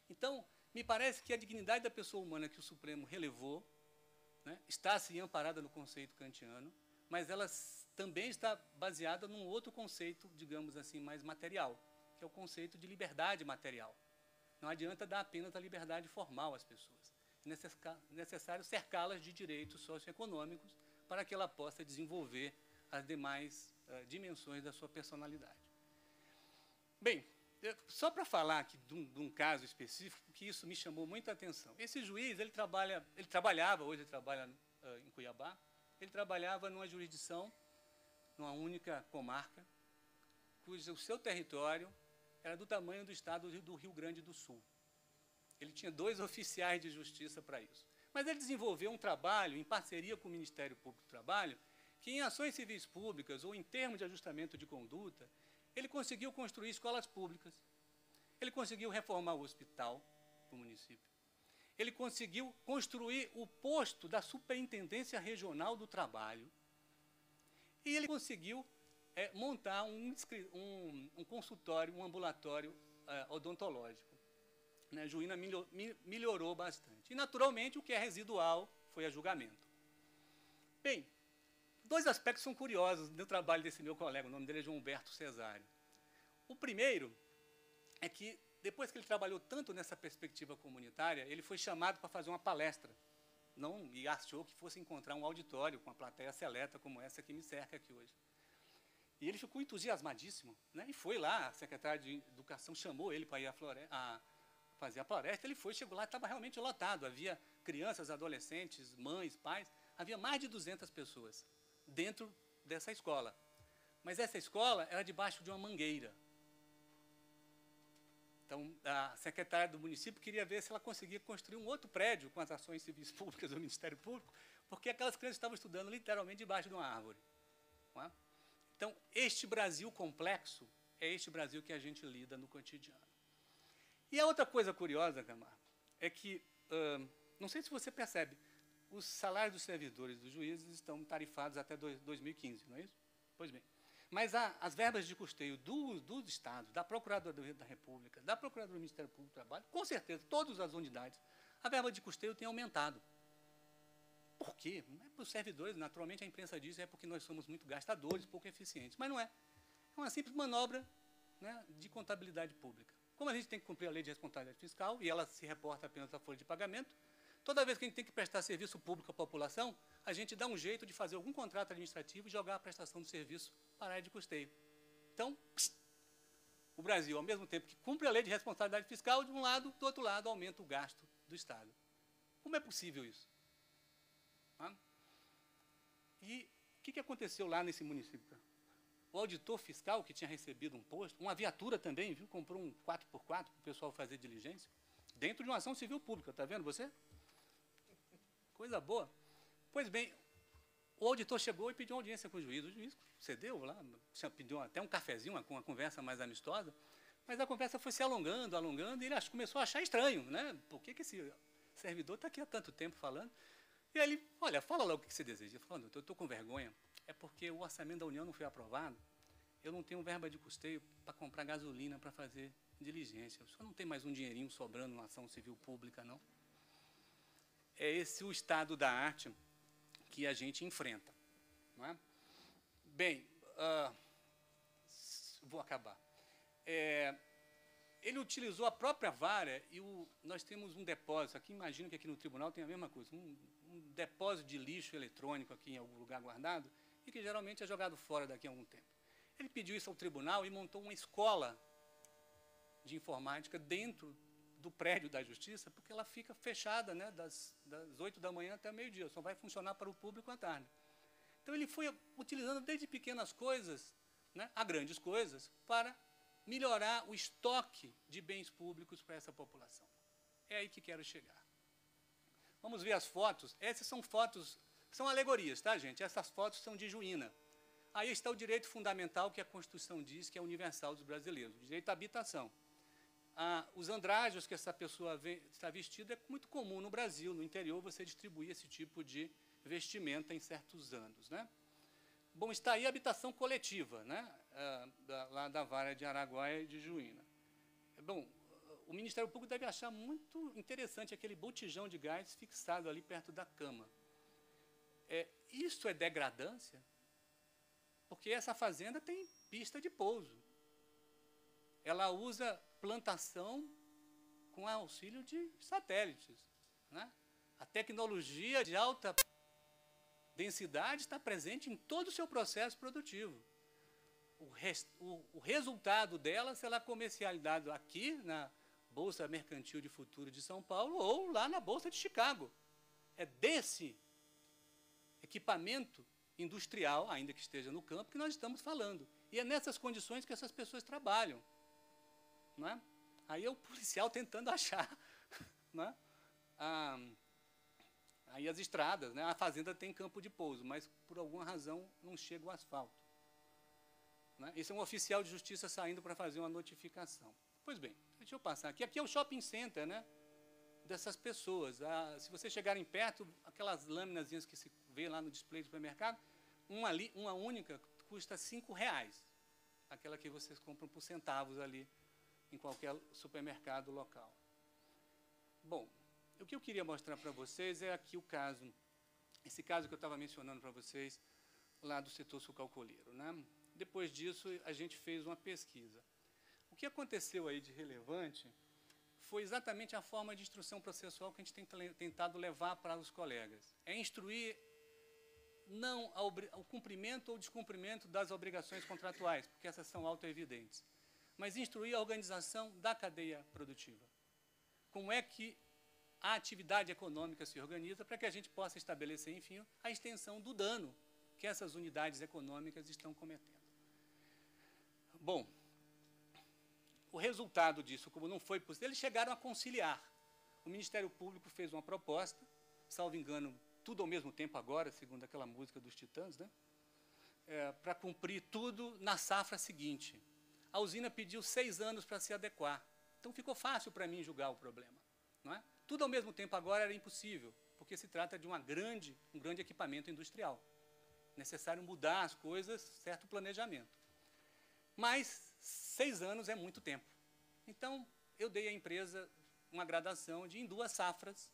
[SPEAKER 6] Então, me parece que a dignidade da pessoa humana que o Supremo relevou, né, está assim amparada no conceito kantiano, mas ela também está baseada num outro conceito, digamos assim, mais material, que é o conceito de liberdade material. Não adianta dar apenas a liberdade formal às pessoas. É necessário cercá-las de direitos socioeconômicos para que ela possa desenvolver as demais dimensões da sua personalidade. Bem, só para falar aqui de um caso específico, que isso me chamou muita atenção. Esse juiz, ele trabalhava, hoje ele trabalha em Cuiabá, ele trabalhava numa jurisdição, numa única comarca, cujo o seu território era do tamanho do estado do Rio Grande do Sul. Ele tinha 2 oficiais de justiça para isso. Mas ele desenvolveu um trabalho, em parceria com o Ministério Público do Trabalho, que em ações civis públicas ou em termos de ajustamento de conduta, ele conseguiu construir escolas públicas, ele conseguiu reformar o hospital do município, ele conseguiu construir o posto da Superintendência Regional do Trabalho e ele conseguiu montar um consultório, um ambulatório odontológico. Né? Juína melhorou bastante. E, naturalmente, o que é residual foi a julgamento. Bem, 2 aspectos são curiosos no trabalho desse meu colega, o nome dele é João Humberto Cesário. O primeiro é que, depois que ele trabalhou tanto nessa perspectiva comunitária, ele foi chamado para fazer uma palestra. E achou que fosse encontrar um auditório com uma plateia seleta como essa que me cerca aqui hoje. E ele ficou entusiasmadíssimo, né? E foi lá, a secretária de Educação chamou ele para ir fazer a palestra, ele foi, chegou lá, estava realmente lotado, havia crianças, adolescentes, mães, pais, havia mais de 200 pessoas dentro dessa escola. Mas essa escola era debaixo de uma mangueira. Então, a secretária do município queria ver se ela conseguia construir um outro prédio com as ações civis públicas do Ministério Público, porque aquelas crianças estavam estudando literalmente debaixo de uma árvore. Não é? Então, este Brasil complexo é este Brasil que a gente lida no cotidiano. E a outra coisa curiosa, Camargo, é que, não sei se você percebe, os salários dos servidores dos juízes estão tarifados até 2015, não é isso? Pois bem. Mas as verbas de custeio do Estado, da Procuradoria da República, da Procuradoria do Ministério Público do Trabalho, com certeza, todas as unidades, a verba de custeio tem aumentado. Por quê? Não é para os servidores, naturalmente a imprensa diz, é porque nós somos muito gastadores, pouco eficientes. Mas não é. É uma simples manobra, né, de contabilidade pública. Como a gente tem que cumprir a lei de responsabilidade fiscal, e ela se reporta apenas à folha de pagamento, toda vez que a gente tem que prestar serviço público à população, a gente dá um jeito de fazer algum contrato administrativo e jogar a prestação do serviço para a área de custeio. Então, o Brasil, ao mesmo tempo que cumpre a lei de responsabilidade fiscal, de um lado, do outro lado, aumenta o gasto do Estado. Como é possível isso? E o que aconteceu lá nesse município? O auditor fiscal, que tinha recebido um posto, uma viatura também, viu, comprou um 4x4 para o pessoal fazer diligência, dentro de uma ação civil pública, está vendo você? Coisa boa. Pois bem, o auditor chegou e pediu audiência com o juiz cedeu lá, pediu até um cafezinho, uma conversa mais amistosa, mas a conversa foi se alongando, e ele começou a achar estranho, né? Por que esse servidor está aqui há tanto tempo falando? E ele, olha, fala logo o que você deseja. Ele falou, eu estou com vergonha, é porque o orçamento da União não foi aprovado, eu não tenho verba de custeio para comprar gasolina para fazer diligência. O senhor não tem mais um dinheirinho sobrando na ação civil pública, não? É esse o estado da arte que a gente enfrenta. Não é? Bem, vou acabar. Ele utilizou a própria vara e nós temos um depósito, aqui imagino que aqui no tribunal tem a mesma coisa, um depósito de lixo eletrônico aqui em algum lugar guardado e que geralmente é jogado fora daqui a algum tempo. Ele pediu isso ao tribunal e montou uma escola de informática dentro do prédio da Justiça, porque ela fica fechada, né, das 8 da manhã até meio-dia, só vai funcionar para o público à tarde. Então, ele foi utilizando desde pequenas coisas, né, a grandes coisas, para melhorar o estoque de bens públicos para essa população. É aí que quero chegar. Vamos ver as fotos. Essas são fotos, são alegorias, tá, gente? Essas fotos são de Juína. Aí está o direito fundamental que a Constituição diz que é universal dos brasileiros, o direito à habitação. Os andrajos que essa pessoa está vestida é muito comum no Brasil, no interior, você distribuir esse tipo de vestimenta em certos anos, né? Bom, está aí a habitação coletiva, né? Lá da Vara de Araguaia e de Juína. Bom, o Ministério Público deve achar muito interessante aquele botijão de gás fixado ali perto da cama. Isso é degradância? Porque essa fazenda tem pista de pouso. Ela usa plantação com auxílio de satélites, né? A tecnologia de alta densidade está presente em todo o seu processo produtivo. O resultado dela será comercializado aqui na Bolsa Mercantil de Futuro de São Paulo ou lá na Bolsa de Chicago. É desse equipamento industrial, ainda que esteja no campo, que nós estamos falando. E é nessas condições que essas pessoas trabalham. Não é? Aí é o policial tentando achar. Não é? Aí as estradas, né? A fazenda tem campo de pouso, mas por alguma razão não chega o asfalto. Né? Esse é um oficial de justiça saindo para fazer uma notificação. Pois bem, deixa eu passar aqui. Aqui é o shopping center, né? Dessas pessoas. Se vocês chegarem perto, aquelas lâminas que se vê lá no display do supermercado, uma única custa R$5. Aquela que vocês compram por centavos ali em qualquer supermercado local. Bom, o que eu queria mostrar para vocês é aqui o caso, esse caso que eu estava mencionando para vocês, lá do setor sucalcoleiro, né? Depois disso, a gente fez uma pesquisa. O que aconteceu aí de relevante foi exatamente a forma de instrução processual que a gente tem tentado levar para os colegas. É instruir não o cumprimento ou descumprimento das obrigações contratuais, porque essas são autoevidentes, mas instruir a organização da cadeia produtiva. Como é que a atividade econômica se organiza para que a gente possa estabelecer, enfim, a extensão do dano que essas unidades econômicas estão cometendo. Bom, o resultado disso, como não foi possível, eles chegaram a conciliar. O Ministério Público fez uma proposta, salvo engano, tudo ao mesmo tempo agora, segundo aquela música dos Titãs, né? Para cumprir tudo na safra seguinte. A usina pediu 6 anos para se adequar. Então ficou fácil para mim julgar o problema. Não é? Tudo ao mesmo tempo agora era impossível, porque se trata de um grande equipamento industrial. Necessário mudar as coisas, certo planejamento. Mas 6 anos é muito tempo. Então, eu dei à empresa uma gradação de, em 2 safras,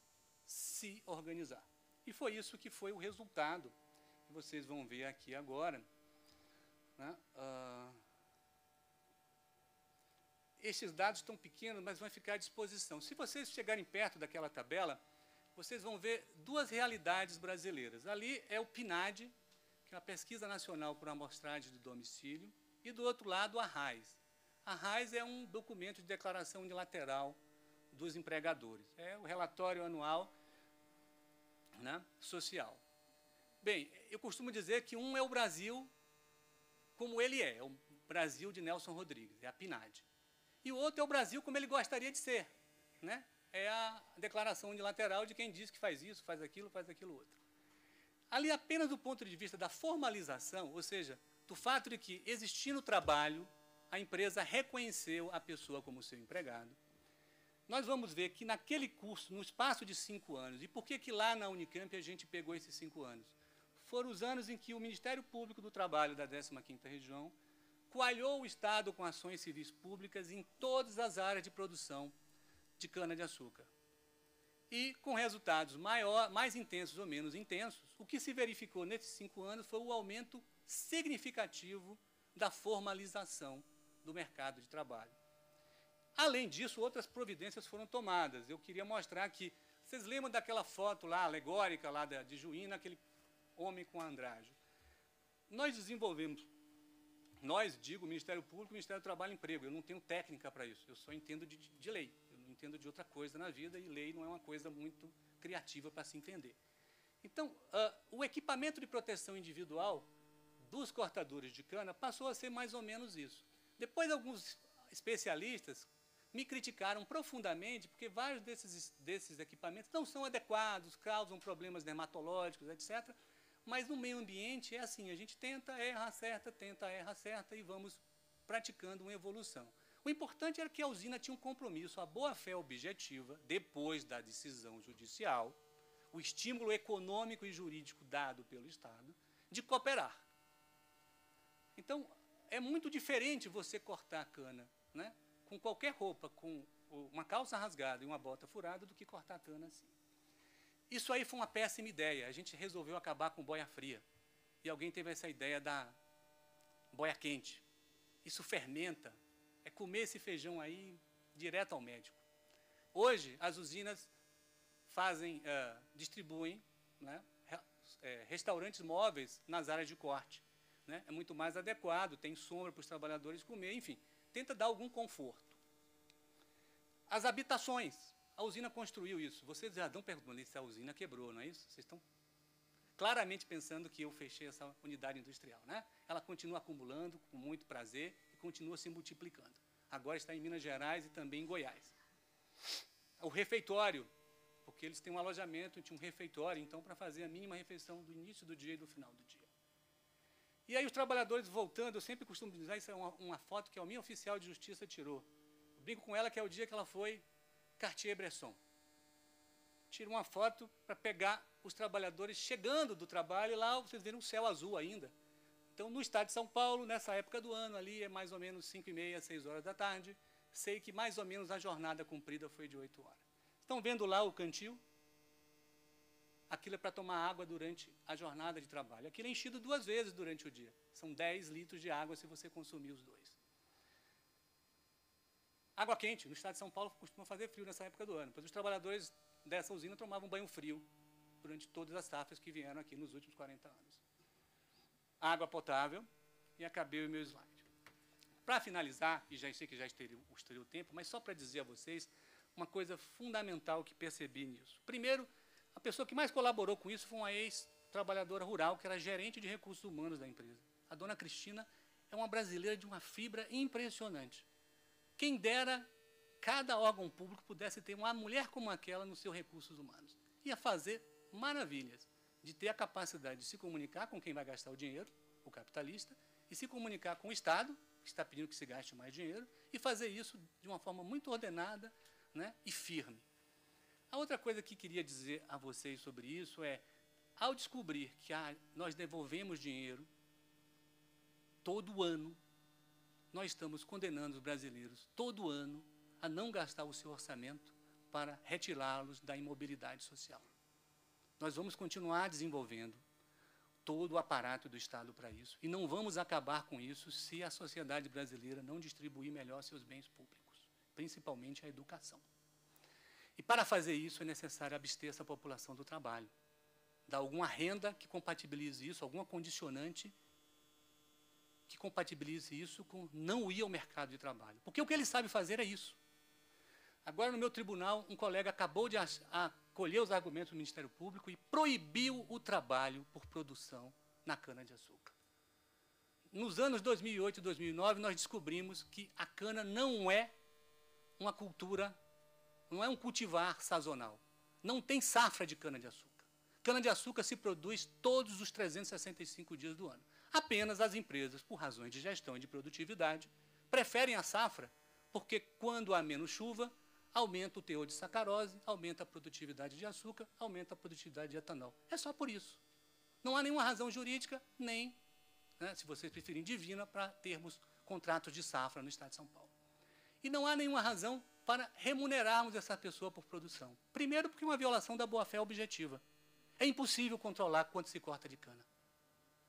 [SPEAKER 6] se organizar. E foi isso que foi o resultado, que vocês vão ver aqui agora. Né? Estes dados estão pequenos, mas vão ficar à disposição. Se vocês chegarem perto daquela tabela, vocês vão ver 2 realidades brasileiras. Ali é o PNAD, que é a Pesquisa Nacional por Amostragem de Domicílio, e do outro lado a RAIS. A RAIS é um documento de declaração unilateral dos empregadores. É o relatório anual, né, social. Bem, eu costumo dizer que um é o Brasil como ele é o Brasil de Nelson Rodrigues, é a PNAD. E o outro é o Brasil como ele gostaria de ser, né? É a declaração unilateral de quem diz que faz isso, faz aquilo outro. Ali, apenas do ponto de vista da formalização, ou seja, do fato de que, existindo trabalho, a empresa reconheceu a pessoa como seu empregado, nós vamos ver que naquele curso, no espaço de 5 anos, e por que lá na Unicamp a gente pegou esses 5 anos? Foram os anos em que o Ministério Público do Trabalho da 15ª Região coalhou o Estado com ações civis públicas em todas as áreas de produção de cana-de-açúcar. E com resultados mais intensos ou menos intensos, o que se verificou nesses 5 anos foi o aumento significativo da formalização do mercado de trabalho. Além disso, outras providências foram tomadas. Eu queria mostrar que, vocês lembram daquela foto lá, alegórica, lá de Juína, aquele homem com andrajo. Nós desenvolvemos, digo, o Ministério Público, o Ministério do Trabalho e Emprego, eu não tenho técnica para isso, eu só entendo de lei, eu não entendo de outra coisa na vida, e lei não é uma coisa muito criativa para se entender. Então, o equipamento de proteção individual dos cortadores de cana passou a ser mais ou menos isso. Depois, alguns especialistas me criticaram profundamente, porque vários desses equipamentos não são adequados, causam problemas dermatológicos, etc. Mas no meio ambiente é assim, a gente tenta, erra, acerta, e vamos praticando uma evolução. O importante era que a usina tinha um compromisso, a boa-fé objetiva, depois da decisão judicial, o estímulo econômico e jurídico dado pelo Estado, de cooperar. Então, é muito diferente você cortar a cana, né, com qualquer roupa, com uma calça rasgada e uma bota furada, do que cortar a cana assim. Isso aí foi uma péssima ideia. A gente resolveu acabar com boia fria. E alguém teve essa ideia da boia quente. Isso fermenta. É comer esse feijão aí direto ao médico. Hoje, as usinas distribuem, né, restaurantes móveis nas áreas de corte. Né? É muito mais adequado, tem sombra para os trabalhadores comer, enfim, tenta dar algum conforto. As habitações, a usina construiu isso. Vocês já estão perguntando se a usina quebrou, não é isso? Vocês estão claramente pensando que eu fechei essa unidade industrial. Né? Ela continua acumulando com muito prazer e continua se multiplicando. Agora está em Minas Gerais e também em Goiás. O refeitório, porque eles têm um alojamento, tinha um refeitório, então, para fazer a mínima refeição do início do dia e do final do dia. E aí os trabalhadores voltando, eu sempre costumo dizer, isso é uma foto que a minha oficial de justiça tirou. Eu brinco com ela que é o dia que ela foi Cartier-Bresson. Tira uma foto para pegar os trabalhadores chegando do trabalho, e lá vocês verem um céu azul ainda. Então, no estado de São Paulo, nessa época do ano, ali é mais ou menos 5h30, 6 horas da tarde, sei que mais ou menos a jornada cumprida foi de 8 horas. Estão vendo lá o cantil? Aquilo é para tomar água durante a jornada de trabalho. Aquilo é enchido 2 vezes durante o dia. São 10 litros de água se você consumir os 2. Água quente. No estado de São Paulo costuma fazer frio nessa época do ano. Pois os trabalhadores dessa usina tomavam banho frio durante todas as safras que vieram aqui nos últimos 40 anos. Água potável, e acabei o meu slide. Para finalizar, e já sei que já estourei o tempo, mas só para dizer a vocês uma coisa fundamental que percebi nisso. Primeiro, a pessoa que mais colaborou com isso foi uma ex-trabalhadora rural, que era gerente de recursos humanos da empresa. A dona Cristina é uma brasileira de uma fibra impressionante. Quem dera cada órgão público pudesse ter uma mulher como aquela nos seus recursos humanos. Ia fazer maravilhas, de ter a capacidade de se comunicar com quem vai gastar o dinheiro, o capitalista, e se comunicar com o Estado, que está pedindo que se gaste mais dinheiro, e fazer isso de uma forma muito ordenada, né, e firme. A outra coisa que queria dizer a vocês sobre isso é, ao descobrir que nós devolvemos dinheiro todo ano, nós estamos condenando os brasileiros todo ano a não gastar o seu orçamento para retirá-los da imobilidade social. Nós vamos continuar desenvolvendo todo o aparato do Estado para isso, e não vamos acabar com isso se a sociedade brasileira não distribuir melhor seus bens públicos, principalmente a educação. E para fazer isso é necessário abster essa população do trabalho, dar alguma renda que compatibilize isso, alguma condicionante que compatibilize isso com não ir ao mercado de trabalho. Porque o que ele sabe fazer é isso. Agora, no meu tribunal, um colega acabou de acolher os argumentos do Ministério Público e proibiu o trabalho por produção na cana-de-açúcar. Nos anos 2008 e 2009, nós descobrimos que a cana não é uma cultura, não é um cultivar sazonal. Não tem safra de cana-de-açúcar. Cana-de-açúcar se produz todos os 365 dias do ano. Apenas as empresas, por razões de gestão e de produtividade, preferem a safra, porque quando há menos chuva, aumenta o teor de sacarose, aumenta a produtividade de açúcar, aumenta a produtividade de etanol. É só por isso. Não há nenhuma razão jurídica, nem, né, se vocês preferirem, divina, para termos contratos de safra no estado de São Paulo. E não há nenhuma razão para remunerarmos essa pessoa por produção. Primeiro, porque é uma violação da boa-fé objetiva. É impossível controlar quanto se corta de cana.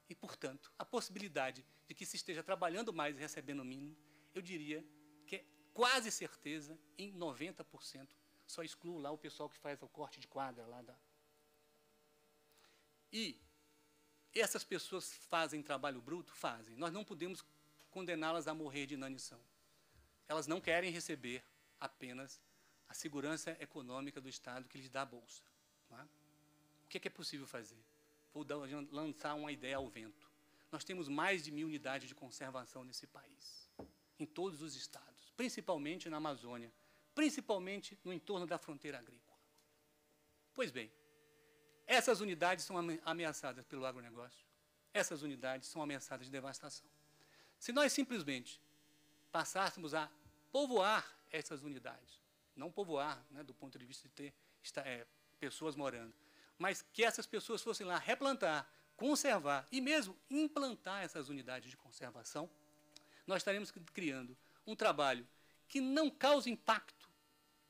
[SPEAKER 6] E, portanto, a possibilidade de que se esteja trabalhando mais e recebendo o mínimo, eu diria que é quase certeza, em 90%. Só excluo lá o pessoal que faz o corte de quadra lá da... E essas pessoas fazem trabalho bruto? Fazem. Nós não podemos condená-las a morrer de inanição. Elas não querem receber apenas a segurança econômica do Estado que lhes dá a bolsa. Não é? O que é possível fazer? Vou lançar uma ideia ao vento. Nós temos mais de 1000 unidades de conservação nesse país, em todos os estados. principalmente na Amazônia, principalmente no entorno da fronteira agrícola. Pois bem, essas unidades são ameaçadas pelo agronegócio, essas unidades são ameaçadas de devastação. Se nós simplesmente passássemos a povoar essas unidades, não povoar, né, do ponto de vista de ter pessoas morando, mas que essas pessoas fossem lá replantar, conservar e mesmo implantar essas unidades de conservação, nós estaremos criando um trabalho que não cause impacto,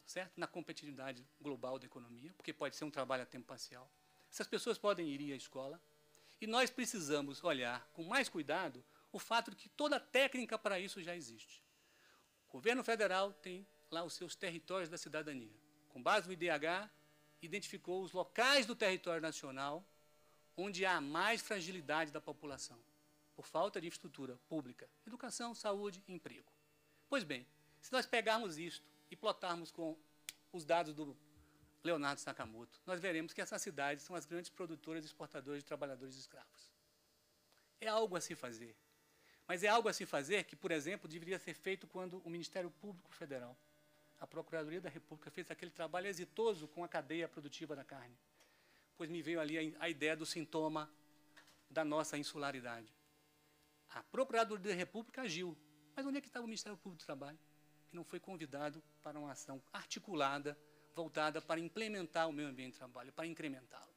[SPEAKER 6] certo, na competitividade global da economia, porque pode ser um trabalho a tempo parcial. Essas pessoas podem ir à escola e nós precisamos olhar com mais cuidado o fato de que toda a técnica para isso já existe. O governo federal tem lá os seus territórios da cidadania. Com base no IDH, identificou os locais do território nacional onde há mais fragilidade da população, por falta de infraestrutura pública, educação, saúde e emprego. Pois bem, se nós pegarmos isto e plotarmos com os dados do Leonardo Sakamoto, nós veremos que essas cidades são as grandes produtoras e exportadoras de trabalhadores escravos. É algo a se fazer. Mas é algo a se fazer que, por exemplo, deveria ser feito quando o Ministério Público Federal, a Procuradoria da República, fez aquele trabalho exitoso com a cadeia produtiva da carne. Pois me veio ali a ideia do sintoma da nossa insularidade. A Procuradoria da República agiu, mas onde é que estava o Ministério Público do Trabalho, que não foi convidado para uma ação articulada, voltada para implementar o meio ambiente de trabalho, para incrementá-lo?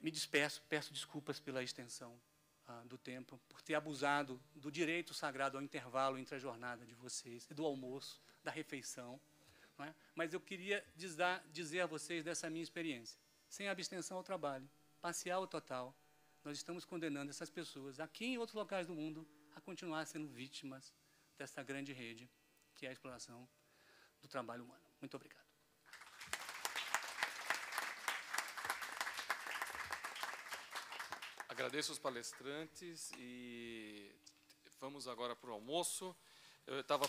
[SPEAKER 6] Me despeço, peço desculpas pela extensão do tempo, por ter abusado do direito sagrado ao intervalo entre a jornada de vocês, do almoço, da refeição, não é? Mas eu queria dizer a vocês dessa minha experiência. Sem abstenção ao trabalho, parcial ou total, nós estamos condenando essas pessoas, aqui e em outros locais do mundo, a continuar sendo vítimas dessa grande rede, que é a exploração do trabalho humano. Muito obrigado.
[SPEAKER 1] Agradeço os palestrantes e vamos agora para o almoço. Eu estava